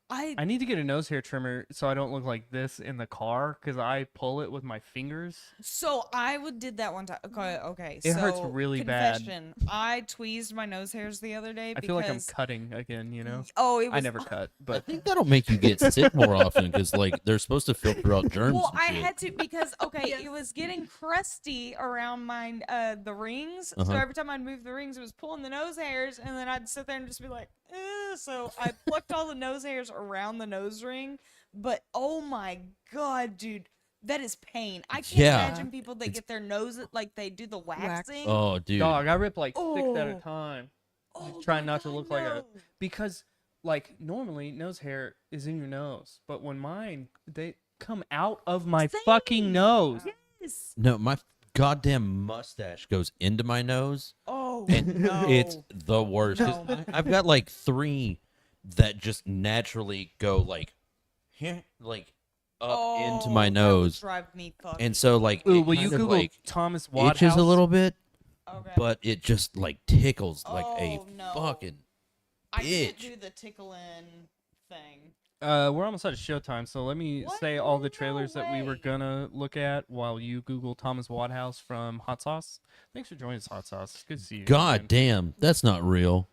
[SPEAKER 1] I need to get a nose hair trimmer so I don't look like this in the car because I pull it with my fingers.
[SPEAKER 3] So I did that one time. Okay.
[SPEAKER 1] It hurts
[SPEAKER 3] so,
[SPEAKER 1] really bad.
[SPEAKER 3] confession, I tweezed my nose hairs the other day
[SPEAKER 1] I
[SPEAKER 3] because
[SPEAKER 1] feel like I'm cutting again, you know?
[SPEAKER 3] Oh, it was
[SPEAKER 1] I never cut,
[SPEAKER 2] I
[SPEAKER 1] but
[SPEAKER 2] think that'll make you get sick more often because like they're supposed to filter out germs.
[SPEAKER 3] Well,
[SPEAKER 2] and
[SPEAKER 3] I
[SPEAKER 2] shit.
[SPEAKER 3] had to because it was getting crusty around my the rings. So
[SPEAKER 2] Uh-huh.
[SPEAKER 3] every time I'd move the rings, it was pulling the nose hairs, and then I'd sit there and just be like, so I plucked all the nose hairs around the nose ring. But oh my god, dude, that is pain. I can't
[SPEAKER 2] Yeah.
[SPEAKER 3] imagine people that get their nose like they do the waxing.
[SPEAKER 2] Oh, dude.
[SPEAKER 1] dog, I rip like 6 at a
[SPEAKER 3] Oh.
[SPEAKER 1] time.
[SPEAKER 3] Oh
[SPEAKER 1] Trying
[SPEAKER 3] my
[SPEAKER 1] not to
[SPEAKER 3] God,
[SPEAKER 1] look like a
[SPEAKER 3] no.
[SPEAKER 1] because like normally nose hair is in your nose, but when mine they come out of my fucking
[SPEAKER 3] Same.
[SPEAKER 1] nose.
[SPEAKER 3] Yes.
[SPEAKER 2] No, my goddamn mustache goes into my nose,
[SPEAKER 3] Oh
[SPEAKER 2] and
[SPEAKER 3] no.
[SPEAKER 2] it's the worst. 'cause
[SPEAKER 3] No.
[SPEAKER 2] I've got like 3 that just naturally go like up into my
[SPEAKER 3] That would
[SPEAKER 2] nose,
[SPEAKER 3] drive me fucking.
[SPEAKER 2] and so like
[SPEAKER 1] Ooh,
[SPEAKER 2] it
[SPEAKER 1] will you
[SPEAKER 2] kind of,
[SPEAKER 1] Google
[SPEAKER 2] like
[SPEAKER 1] Thomas Wadhouse?
[SPEAKER 2] itches a little bit,
[SPEAKER 3] Okay.
[SPEAKER 2] but it just like tickles like a
[SPEAKER 3] Oh, no.
[SPEAKER 2] fucking
[SPEAKER 3] I can't
[SPEAKER 2] bitch.
[SPEAKER 3] do the tickling thing.
[SPEAKER 1] We're almost out of showtime, so let me
[SPEAKER 3] What?
[SPEAKER 1] say all the
[SPEAKER 3] No
[SPEAKER 1] trailers that we were
[SPEAKER 3] way.
[SPEAKER 1] gonna look at while you Google Thomas Wadhouse from Hot Sauce. Thanks for joining us, Hot Sauce. It's good to see you.
[SPEAKER 2] God
[SPEAKER 1] again.
[SPEAKER 2] damn, that's not real.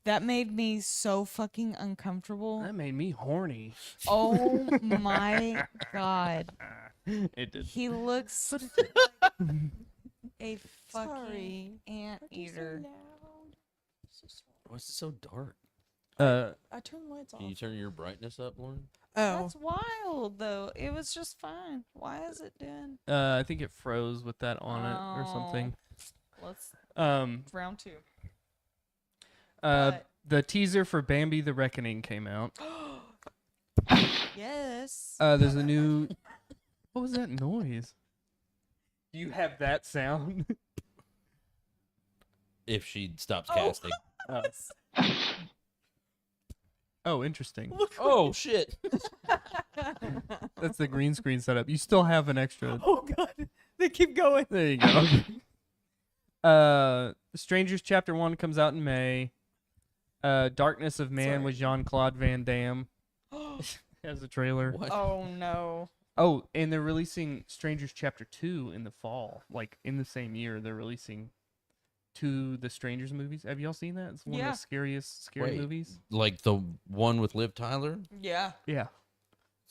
[SPEAKER 3] That made me so fucking uncomfortable.
[SPEAKER 1] That made me horny.
[SPEAKER 3] Oh my god.
[SPEAKER 1] It did.
[SPEAKER 3] He looks like a fucking anteater.
[SPEAKER 2] Why is it so dark?
[SPEAKER 4] I turned the lights off.
[SPEAKER 2] Can you turn your brightness up, Lauren?
[SPEAKER 4] Oh.
[SPEAKER 3] That's wild though. It was just fine. Why is it doing?
[SPEAKER 1] I think it froze with that on it or something.
[SPEAKER 3] Let's round 2. But-
[SPEAKER 1] The teaser for Bambi: The Reckoning came out.
[SPEAKER 3] Yes.
[SPEAKER 1] There's a new. What was that noise? Do you have that sound?
[SPEAKER 2] If she stops
[SPEAKER 3] Oh.
[SPEAKER 2] casting.
[SPEAKER 1] Oh, interesting.
[SPEAKER 2] Oh shit!
[SPEAKER 1] That's the green screen setup. You still have an extra.
[SPEAKER 3] Oh god. They keep going.
[SPEAKER 1] There you go. Strangers Chapter 1 comes out in May. Darkness of Man
[SPEAKER 3] Sorry.
[SPEAKER 1] with Jean-Claude Van Damme has a trailer.
[SPEAKER 2] What?
[SPEAKER 3] Oh no.
[SPEAKER 1] Oh, and they're releasing Strangers Chapter 2 in the fall. Like, in the same year, they're releasing 2 The Strangers movies. Have y'all seen that? It's one
[SPEAKER 3] Yeah.
[SPEAKER 1] of the scariest scary
[SPEAKER 2] Wait.
[SPEAKER 1] movies.
[SPEAKER 2] Like the one with Liv Tyler?
[SPEAKER 3] Yeah.
[SPEAKER 1] Yeah.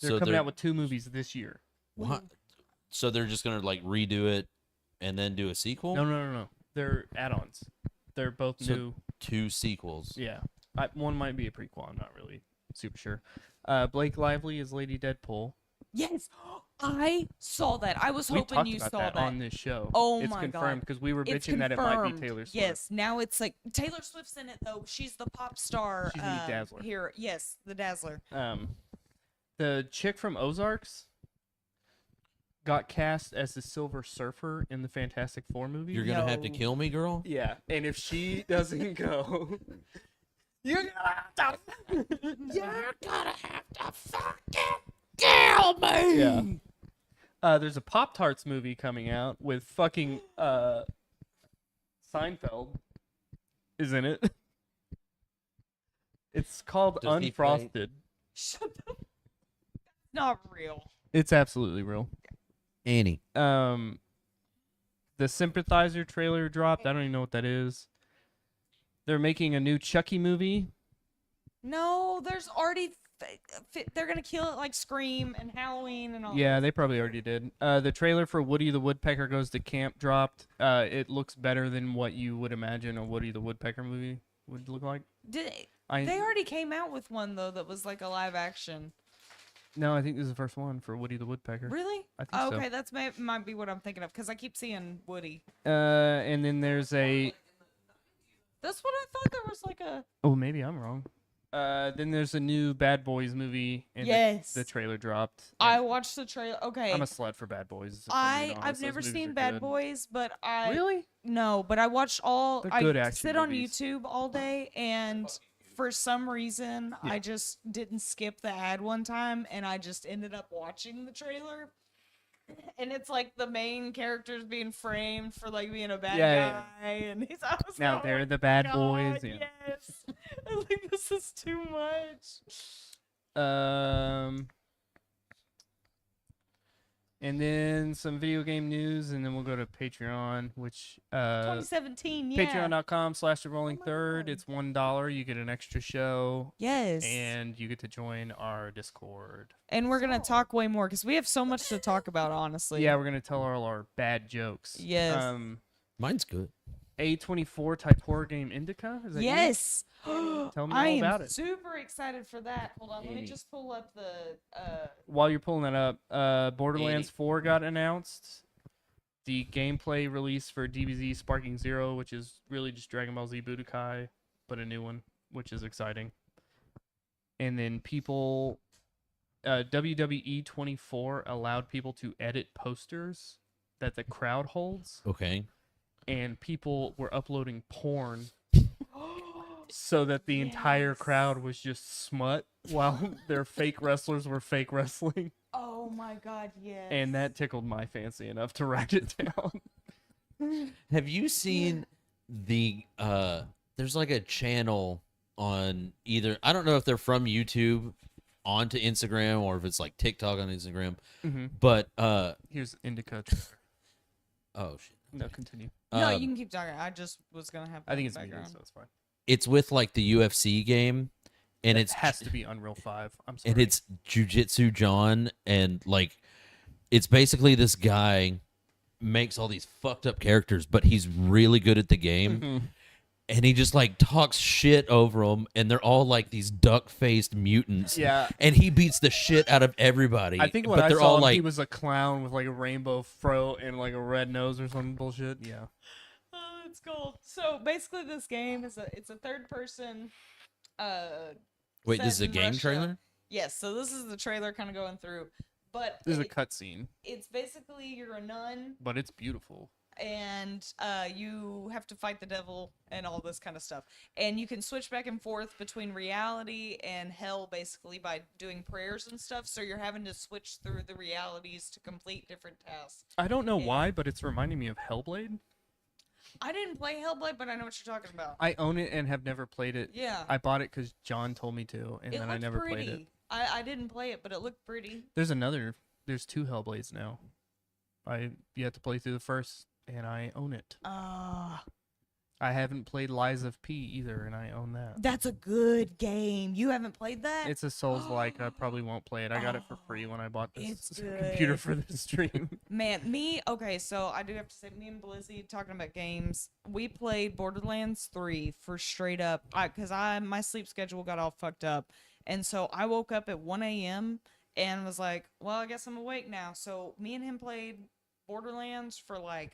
[SPEAKER 1] They're
[SPEAKER 2] So
[SPEAKER 1] coming out with 2 movies this year.
[SPEAKER 2] What? So they're just gonna like redo it and then do a sequel?
[SPEAKER 1] No. They're add-ons. They're both
[SPEAKER 2] So-
[SPEAKER 1] new.
[SPEAKER 2] 2 sequels.
[SPEAKER 1] Yeah. One might be a prequel. I'm not really super sure. Blake Lively is Lady Deadpool.
[SPEAKER 3] Yes, I saw that. I was
[SPEAKER 1] We
[SPEAKER 3] hoping
[SPEAKER 1] talked
[SPEAKER 3] you
[SPEAKER 1] about
[SPEAKER 3] saw
[SPEAKER 1] that
[SPEAKER 3] that.
[SPEAKER 1] on this show.
[SPEAKER 3] Oh
[SPEAKER 1] it's
[SPEAKER 3] my
[SPEAKER 1] confirmed
[SPEAKER 3] God.
[SPEAKER 1] because we were
[SPEAKER 3] It's
[SPEAKER 1] bitching that it might be
[SPEAKER 3] confirmed.
[SPEAKER 1] Taylor Swift.
[SPEAKER 3] Yes, now it's like Taylor Swift's in it though. She's the pop star.
[SPEAKER 1] She's the Dazzler.
[SPEAKER 3] Here, yes, the Dazzler.
[SPEAKER 1] The chick from Ozarks got cast as the Silver Surfer in the Fantastic Four movie.
[SPEAKER 2] You're gonna have to
[SPEAKER 3] No.
[SPEAKER 2] kill me, girl.
[SPEAKER 1] Yeah, and if she doesn't go, you're gonna have to fucking kill me. Yeah. There's a Pop-Tarts movie coming out with fucking Seinfeld is in it. It's called
[SPEAKER 2] Does he play-
[SPEAKER 1] Unfrosted.
[SPEAKER 3] Shut up. Not real.
[SPEAKER 1] It's absolutely real.
[SPEAKER 2] Annie.
[SPEAKER 1] The Sympathizer trailer dropped. I don't even know what that is. They're making a new Chucky movie.
[SPEAKER 3] No, there's already. They're gonna kill it like Scream and Halloween and all.
[SPEAKER 1] Yeah, they probably already did. The trailer for Woody the Woodpecker Goes to Camp dropped. It looks better than what you would imagine a Woody the Woodpecker movie would look like.
[SPEAKER 3] They already came out with one though that was like a live action.
[SPEAKER 1] No, I think this is the first one for Woody the Woodpecker.
[SPEAKER 3] Really?
[SPEAKER 1] I think so.
[SPEAKER 3] Okay, that's might be what I'm thinking of because I keep seeing Woody.
[SPEAKER 1] And then there's a.
[SPEAKER 3] That's what I thought. There was like a.
[SPEAKER 1] Oh, maybe I'm wrong. Then there's a new Bad Boys movie. And
[SPEAKER 3] Yes.
[SPEAKER 1] the trailer dropped.
[SPEAKER 3] I
[SPEAKER 1] And
[SPEAKER 3] watched the trailer. Okay.
[SPEAKER 1] I'm a slut for Bad Boys. if I'm being
[SPEAKER 3] I've
[SPEAKER 1] honest. Those
[SPEAKER 3] never
[SPEAKER 1] movies
[SPEAKER 3] seen
[SPEAKER 1] are
[SPEAKER 3] Bad
[SPEAKER 1] good.
[SPEAKER 3] Boys, but I
[SPEAKER 1] Really?
[SPEAKER 3] no, but I watched all.
[SPEAKER 1] They're
[SPEAKER 3] I
[SPEAKER 1] good action
[SPEAKER 3] sit on
[SPEAKER 1] movies.
[SPEAKER 3] YouTube all day, and for some reason,
[SPEAKER 1] Yeah.
[SPEAKER 3] I just didn't skip the ad one time, and I just ended up watching the trailer. And it's like the main character's being framed for like being a bad
[SPEAKER 1] Yeah,
[SPEAKER 3] guy, and he's I was
[SPEAKER 1] Now
[SPEAKER 3] like,
[SPEAKER 1] they're
[SPEAKER 3] "Oh
[SPEAKER 1] the
[SPEAKER 3] my
[SPEAKER 1] bad
[SPEAKER 3] God,
[SPEAKER 1] boys. Yeah.
[SPEAKER 3] Yes, I was like this is too much.
[SPEAKER 1] And then some video game news, and then we'll go to Patreon, which
[SPEAKER 3] 2017, yeah.
[SPEAKER 1] patreon.com/TheRollingThird.
[SPEAKER 3] God.
[SPEAKER 1] It's $1. You get an extra show,
[SPEAKER 3] Yes.
[SPEAKER 1] and you get to join our Discord.
[SPEAKER 3] And we're gonna talk way more because we have so much to talk about, honestly.
[SPEAKER 1] Yeah, we're gonna tell all our bad jokes.
[SPEAKER 3] Yes.
[SPEAKER 2] Mine's good.
[SPEAKER 1] A24 type horror game Indica. Is that you?
[SPEAKER 3] Yes.
[SPEAKER 1] Tell me
[SPEAKER 3] I
[SPEAKER 1] all
[SPEAKER 3] am
[SPEAKER 1] about it.
[SPEAKER 3] super excited for that. Hold on, let me
[SPEAKER 2] Annie.
[SPEAKER 3] just pull up the.
[SPEAKER 1] While you're pulling that up, Borderlands
[SPEAKER 2] Annie.
[SPEAKER 1] 4 got announced. The gameplay release for DBZ Sparking Zero, which is really just Dragon Ball Z Budokai, but a new one, which is exciting. And then WWE 24 allowed people to edit posters that the crowd holds,
[SPEAKER 2] Okay.
[SPEAKER 1] and people were uploading porn so that the entire crowd was just smut while their fake wrestlers were fake wrestling.
[SPEAKER 3] Oh my God! Yes.
[SPEAKER 1] And that tickled my fancy enough to write it down.
[SPEAKER 2] Have you seen the there's like a channel on either, I don't know if they're from YouTube onto Instagram or if it's like TikTok on Instagram, but
[SPEAKER 1] Here's Indica.
[SPEAKER 2] oh shit.
[SPEAKER 1] No, continue.
[SPEAKER 3] No, you can keep talking. I just was gonna have.
[SPEAKER 1] I think
[SPEAKER 3] that
[SPEAKER 1] it's me,
[SPEAKER 3] background.
[SPEAKER 1] so it's fine.
[SPEAKER 2] It's with like the UFC game, and
[SPEAKER 1] It
[SPEAKER 2] it's
[SPEAKER 1] has to be Unreal 5. I'm sorry.
[SPEAKER 2] and it's Jujitsu John, and like it's basically this guy makes all these fucked up characters, but he's really good at the game. And he just like talks shit over them, and they're all like these duck-faced mutants.
[SPEAKER 1] Yeah.
[SPEAKER 2] and he beats the shit out of everybody.
[SPEAKER 1] I think when
[SPEAKER 2] but
[SPEAKER 1] I
[SPEAKER 2] they're
[SPEAKER 1] saw
[SPEAKER 2] all
[SPEAKER 1] him,
[SPEAKER 2] like,
[SPEAKER 1] he was a clown with like a rainbow fro and like a red nose or some bullshit. Yeah.
[SPEAKER 3] Oh, it's cool. So basically, this game is it's a third person.
[SPEAKER 2] wait,
[SPEAKER 3] set
[SPEAKER 2] this is a
[SPEAKER 3] in
[SPEAKER 2] game
[SPEAKER 3] Russia.
[SPEAKER 2] trailer?
[SPEAKER 3] Yes. So this is the trailer kind of going through, but
[SPEAKER 1] This is a cutscene,
[SPEAKER 3] it's basically you're a nun
[SPEAKER 1] but it's beautiful.
[SPEAKER 3] and you have to fight the devil and all this kind of stuff. And you can switch back and forth between reality and hell basically by doing prayers and stuff. So you're having to switch through the realities to complete different tasks.
[SPEAKER 1] I don't know
[SPEAKER 3] Yeah.
[SPEAKER 1] why, but it's reminding me of Hellblade.
[SPEAKER 3] I didn't play Hellblade, but I know what you're talking about.
[SPEAKER 1] I own it and have never played it.
[SPEAKER 3] Yeah.
[SPEAKER 1] I bought it because John told me to, and
[SPEAKER 3] It
[SPEAKER 1] then I
[SPEAKER 3] looked
[SPEAKER 1] never
[SPEAKER 3] pretty.
[SPEAKER 1] played it.
[SPEAKER 3] I didn't play it, but it looked pretty.
[SPEAKER 1] There's two Hellblades now. I yet to play through the first, and I own it. I haven't played Lies of P either, and I own that.
[SPEAKER 3] That's a good game. You haven't played that?
[SPEAKER 1] It's a Souls-like. I probably won't play it. I got it for free when I bought
[SPEAKER 3] It's
[SPEAKER 1] this computer
[SPEAKER 3] good.
[SPEAKER 1] for this stream.
[SPEAKER 3] Man, okay, so I do have to say, me and Blizzy talking about games, we played Borderlands 3 for straight up, because my sleep schedule got all fucked up, and so I woke up at 1 a.m., and was like, well, I guess I'm awake now. So me and him played Borderlands for like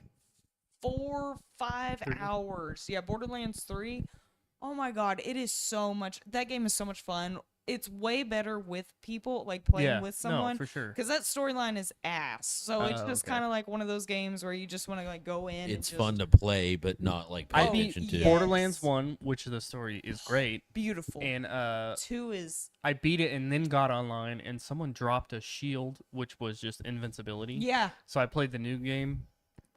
[SPEAKER 3] 4-5 hours. Yeah, Borderlands 3. Oh my god, it is so much. That game is so much fun. It's way better with people, like playing with someone.
[SPEAKER 1] No, for sure.
[SPEAKER 3] Because that storyline is ass. So it's just
[SPEAKER 1] okay.
[SPEAKER 3] kind of like one of those games where you just want to like go in.
[SPEAKER 2] It's
[SPEAKER 3] and just,
[SPEAKER 2] fun to play, but not like pay
[SPEAKER 1] I beat
[SPEAKER 2] attention to.
[SPEAKER 3] yes.
[SPEAKER 1] Borderlands 1, which the story is great.
[SPEAKER 3] Beautiful.
[SPEAKER 1] And
[SPEAKER 3] 2 is
[SPEAKER 1] I beat it and then got online, and someone dropped a shield, which was just invincibility.
[SPEAKER 3] yeah.
[SPEAKER 1] So I played the new game.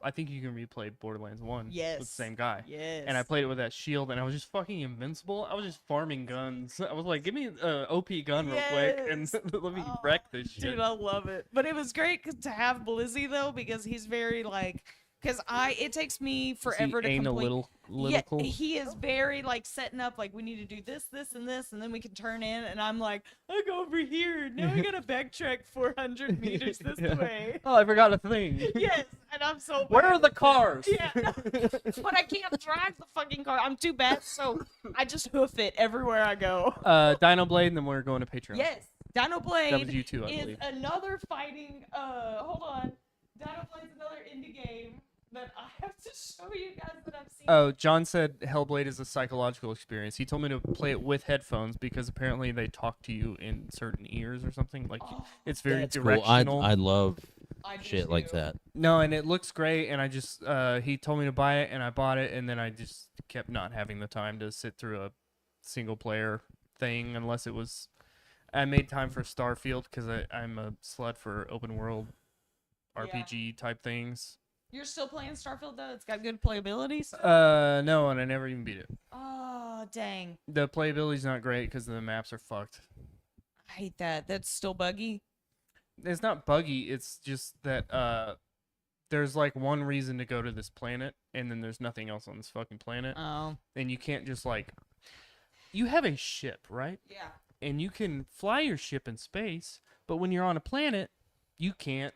[SPEAKER 1] I think you can replay Borderlands 1 with
[SPEAKER 3] Yes.
[SPEAKER 1] the same guy.
[SPEAKER 3] Yes.
[SPEAKER 1] And I played it with that shield, and I was just fucking invincible. I was just farming guns. I was like, give me an OP gun real quick, and
[SPEAKER 3] Yes.
[SPEAKER 1] let me
[SPEAKER 3] Oh,
[SPEAKER 1] wreck this shit.
[SPEAKER 3] Dude, I love it. But it was great to have Blizzy though, because he's very like, it takes me forever to complete. Yeah,
[SPEAKER 1] Analytical.
[SPEAKER 3] he is very like setting up like we need to do this, this, and this, and then we can turn in. And I'm like, I go over here. Now we gotta backtrack 400 meters this
[SPEAKER 1] Yeah.
[SPEAKER 3] way.
[SPEAKER 1] Oh, I forgot a thing.
[SPEAKER 3] Yes, and I'm so bad.
[SPEAKER 1] Where are the cars?
[SPEAKER 3] Yeah, but I can't drive the fucking car. I'm too bad, so I just hoof it everywhere I go.
[SPEAKER 1] Dino Blade, and then we're going to Patreon.
[SPEAKER 3] Yes, Dino Blade
[SPEAKER 1] That was you too, I
[SPEAKER 3] is
[SPEAKER 1] believe.
[SPEAKER 3] another fighting. Hold on, Dino Blade's another indie game that I have to show you guys that I've seen.
[SPEAKER 1] Oh, John said Hellblade is a psychological experience. He told me to play it with headphones because apparently they talk to you in certain ears or something. Like it's very
[SPEAKER 2] That's cool.
[SPEAKER 1] directional.
[SPEAKER 2] I love
[SPEAKER 3] I do
[SPEAKER 2] shit like
[SPEAKER 3] too.
[SPEAKER 2] that.
[SPEAKER 1] No, and it looks great. And I just he told me to buy it, and I bought it, and then I just kept not having the time to sit through a single player thing unless it was. I made time for Starfield because I'm a slut for open world RPG type things.
[SPEAKER 3] You're still playing Starfield though? It's got good playability. So?
[SPEAKER 1] No, and I never even beat it.
[SPEAKER 3] Oh dang!
[SPEAKER 1] The playability's not great because the maps are fucked.
[SPEAKER 3] I hate that. That's still buggy.
[SPEAKER 1] It's not buggy. It's just that there's like one reason to go to this planet, and then there's nothing else on this fucking planet,
[SPEAKER 3] Oh.
[SPEAKER 1] and you can't just like. You have a ship, right?
[SPEAKER 3] Yeah.
[SPEAKER 1] And you can fly your ship in space, but when you're on a planet, you can't.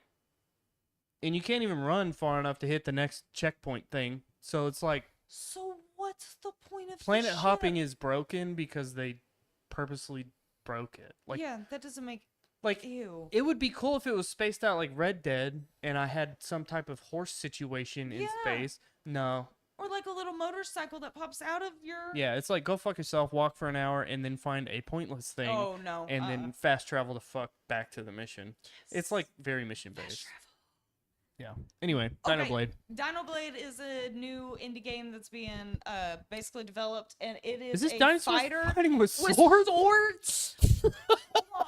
[SPEAKER 1] And you can't even run far enough to hit the next checkpoint thing. So it's like
[SPEAKER 3] So what's the point of
[SPEAKER 1] planet
[SPEAKER 3] the
[SPEAKER 1] hopping
[SPEAKER 3] ship?
[SPEAKER 1] is broken because they purposely broke it. Like
[SPEAKER 3] yeah, that doesn't make.
[SPEAKER 1] like
[SPEAKER 3] Ew.
[SPEAKER 1] it would be cool if it was spaced out like Red Dead and I had some type of horse situation in
[SPEAKER 3] Yeah.
[SPEAKER 1] space. No.
[SPEAKER 3] Or like a little motorcycle that pops out of your.
[SPEAKER 1] Yeah, it's like go fuck yourself, walk for an hour, and then find a pointless thing,
[SPEAKER 3] Oh no.
[SPEAKER 1] and then fast travel the fuck back to the mission. It's like very mission based. Yeah. Anyway, Dino
[SPEAKER 3] Okay.
[SPEAKER 1] Blade.
[SPEAKER 3] Dino Blade is a new indie game that's being basically developed, and it
[SPEAKER 1] Is
[SPEAKER 3] is
[SPEAKER 1] this
[SPEAKER 3] a
[SPEAKER 1] dinosaurs
[SPEAKER 3] fighter
[SPEAKER 1] fighting with
[SPEAKER 3] with
[SPEAKER 1] swords?
[SPEAKER 3] swords. Come on.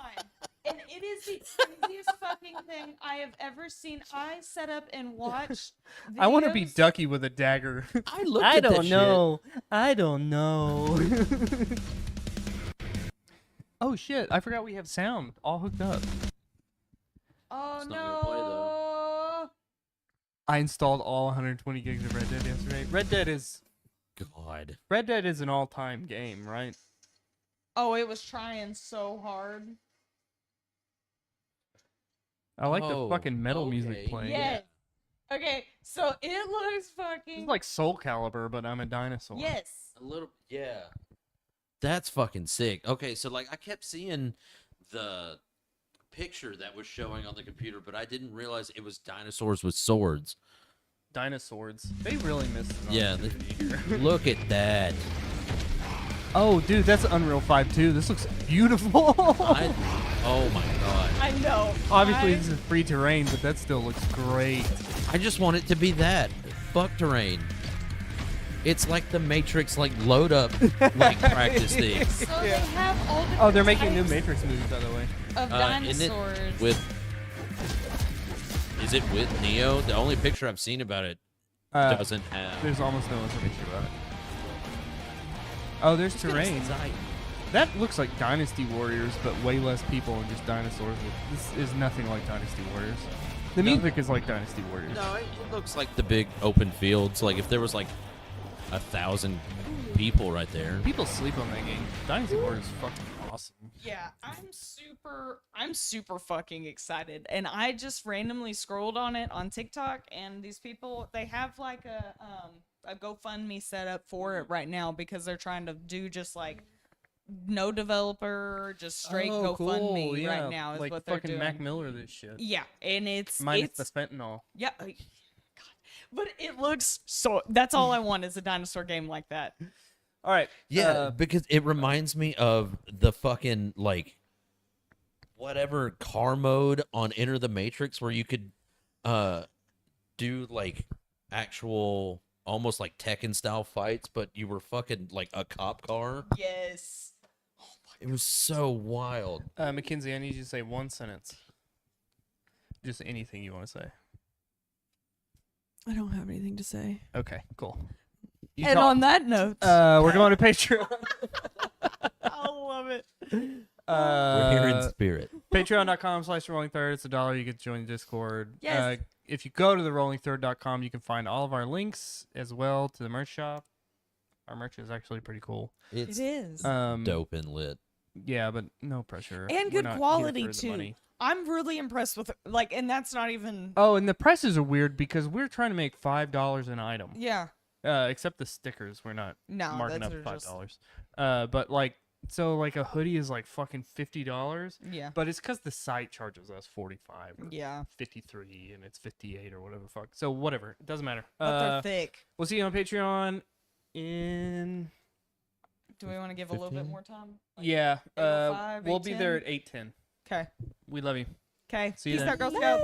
[SPEAKER 3] And it is the craziest fucking thing I have ever seen. I set up and watched.
[SPEAKER 1] I want to be
[SPEAKER 3] videos.
[SPEAKER 1] Ducky with a dagger.
[SPEAKER 2] I looked
[SPEAKER 1] I
[SPEAKER 2] at that
[SPEAKER 1] don't
[SPEAKER 2] shit.
[SPEAKER 1] know. I don't know. Oh shit! I forgot we have sound all hooked up.
[SPEAKER 3] Oh
[SPEAKER 2] It's
[SPEAKER 3] no.
[SPEAKER 2] not gonna play, though.
[SPEAKER 1] I installed all 120 gigs of Red Dead yesterday. Red Dead is an all-time game, right?
[SPEAKER 3] Oh, it was trying so hard.
[SPEAKER 1] I like
[SPEAKER 2] Oh,
[SPEAKER 1] the fucking metal
[SPEAKER 2] okay.
[SPEAKER 1] music playing.
[SPEAKER 3] Yes. Okay, so it looks fucking.
[SPEAKER 1] It's like Soul Calibur, but I'm a dinosaur.
[SPEAKER 3] Yes.
[SPEAKER 2] A little, yeah. That's fucking sick. Okay, so like I kept seeing the picture that was showing on the computer, but I didn't realize it was dinosaurs with swords.
[SPEAKER 1] Dinosaurs. They really missed it. On
[SPEAKER 2] Yeah,
[SPEAKER 1] here.
[SPEAKER 2] Look at that.
[SPEAKER 1] Oh, dude, that's Unreal 5 too. This looks beautiful.
[SPEAKER 2] Oh my god.
[SPEAKER 3] I know.
[SPEAKER 1] Obviously,
[SPEAKER 3] I-
[SPEAKER 1] this is free terrain, but that still looks great.
[SPEAKER 2] I just want it to be that. Fuck terrain. It's like the Matrix, like load up, like practice thing.
[SPEAKER 3] So they have all the.
[SPEAKER 1] Oh, they're making new Matrix movies, by the way.
[SPEAKER 3] of
[SPEAKER 2] Isn't it
[SPEAKER 3] dinosaurs.
[SPEAKER 2] is it with Neo? The only picture I've seen about it doesn't have.
[SPEAKER 1] There's almost no information about it. Oh, there's terrain. That looks like Dynasty Warriors, but way less people and just dinosaurs. This is nothing like Dynasty Warriors. The
[SPEAKER 2] No.
[SPEAKER 1] music is like Dynasty Warriors.
[SPEAKER 2] No, it looks like the big open fields. Like if there was like 1,000 people right there.
[SPEAKER 1] People sleep on that game. Dynasty Warriors is fucking awesome.
[SPEAKER 3] Yeah, I'm super fucking excited. And I just randomly scrolled on it on TikTok, and these people, they have like a GoFundMe set up for it right now because they're trying to do just like no developer, just straight
[SPEAKER 1] Oh,
[SPEAKER 3] GoFundMe
[SPEAKER 1] cool, yeah,
[SPEAKER 3] right now is
[SPEAKER 1] like
[SPEAKER 3] what they're
[SPEAKER 1] fucking
[SPEAKER 3] doing.
[SPEAKER 1] Mac Miller this shit.
[SPEAKER 3] Yeah, and it's
[SPEAKER 1] Minus the fentanyl.
[SPEAKER 3] yeah. God. But it looks so. That's all I want is a dinosaur game like that.
[SPEAKER 1] All right.
[SPEAKER 2] Yeah, because it reminds me of the fucking like whatever car mode on Enter the Matrix where you could do like actual almost like Tekken style fights, but you were fucking like a cop car.
[SPEAKER 3] Yes.
[SPEAKER 2] It was so wild.
[SPEAKER 1] Mackenzie, I need you to say one sentence. Just anything you want to say.
[SPEAKER 4] I don't have anything to say.
[SPEAKER 1] Okay, cool. You
[SPEAKER 3] And
[SPEAKER 1] talk-
[SPEAKER 3] on that note,
[SPEAKER 1] we're going to Patreon.
[SPEAKER 3] I love it.
[SPEAKER 2] We're here in spirit.
[SPEAKER 1] Patreon.com/TheRollingThird. It's $1. You get to join the Discord.
[SPEAKER 3] Yes.
[SPEAKER 1] If you go to TheRollingThird.com, you can find all of our links as well to the merch shop. Our merch is actually pretty cool.
[SPEAKER 2] It's
[SPEAKER 4] It is.
[SPEAKER 2] dope and lit.
[SPEAKER 1] Yeah, but no pressure.
[SPEAKER 3] And
[SPEAKER 1] We're
[SPEAKER 3] good
[SPEAKER 1] not here
[SPEAKER 3] quality
[SPEAKER 1] for the
[SPEAKER 3] too.
[SPEAKER 1] money.
[SPEAKER 3] I'm really impressed with and that's not even.
[SPEAKER 1] Oh, and the prices are weird because we're trying to make $5 an item.
[SPEAKER 3] Yeah.
[SPEAKER 1] Except the stickers, we're not
[SPEAKER 3] No,
[SPEAKER 1] marking
[SPEAKER 3] that's
[SPEAKER 1] up
[SPEAKER 3] just-
[SPEAKER 1] $5. But like, so like a hoodie is like fucking $50.
[SPEAKER 3] Yeah.
[SPEAKER 1] But it's because the site charges us 45 or
[SPEAKER 3] Yeah.
[SPEAKER 1] 53, and it's 58 or whatever the fuck. So whatever, it doesn't matter.
[SPEAKER 3] But they're thick.
[SPEAKER 1] We'll see you on Patreon in
[SPEAKER 3] Do we want to give a little bit
[SPEAKER 2] 15?
[SPEAKER 3] more time? Like,
[SPEAKER 1] yeah.
[SPEAKER 3] 8:05,
[SPEAKER 1] We'll be there
[SPEAKER 3] 8:10?
[SPEAKER 1] at 8:10.
[SPEAKER 3] Okay.
[SPEAKER 1] We love you.
[SPEAKER 3] Okay.
[SPEAKER 1] See you
[SPEAKER 3] Peace
[SPEAKER 1] then.
[SPEAKER 3] out, Girl Scout.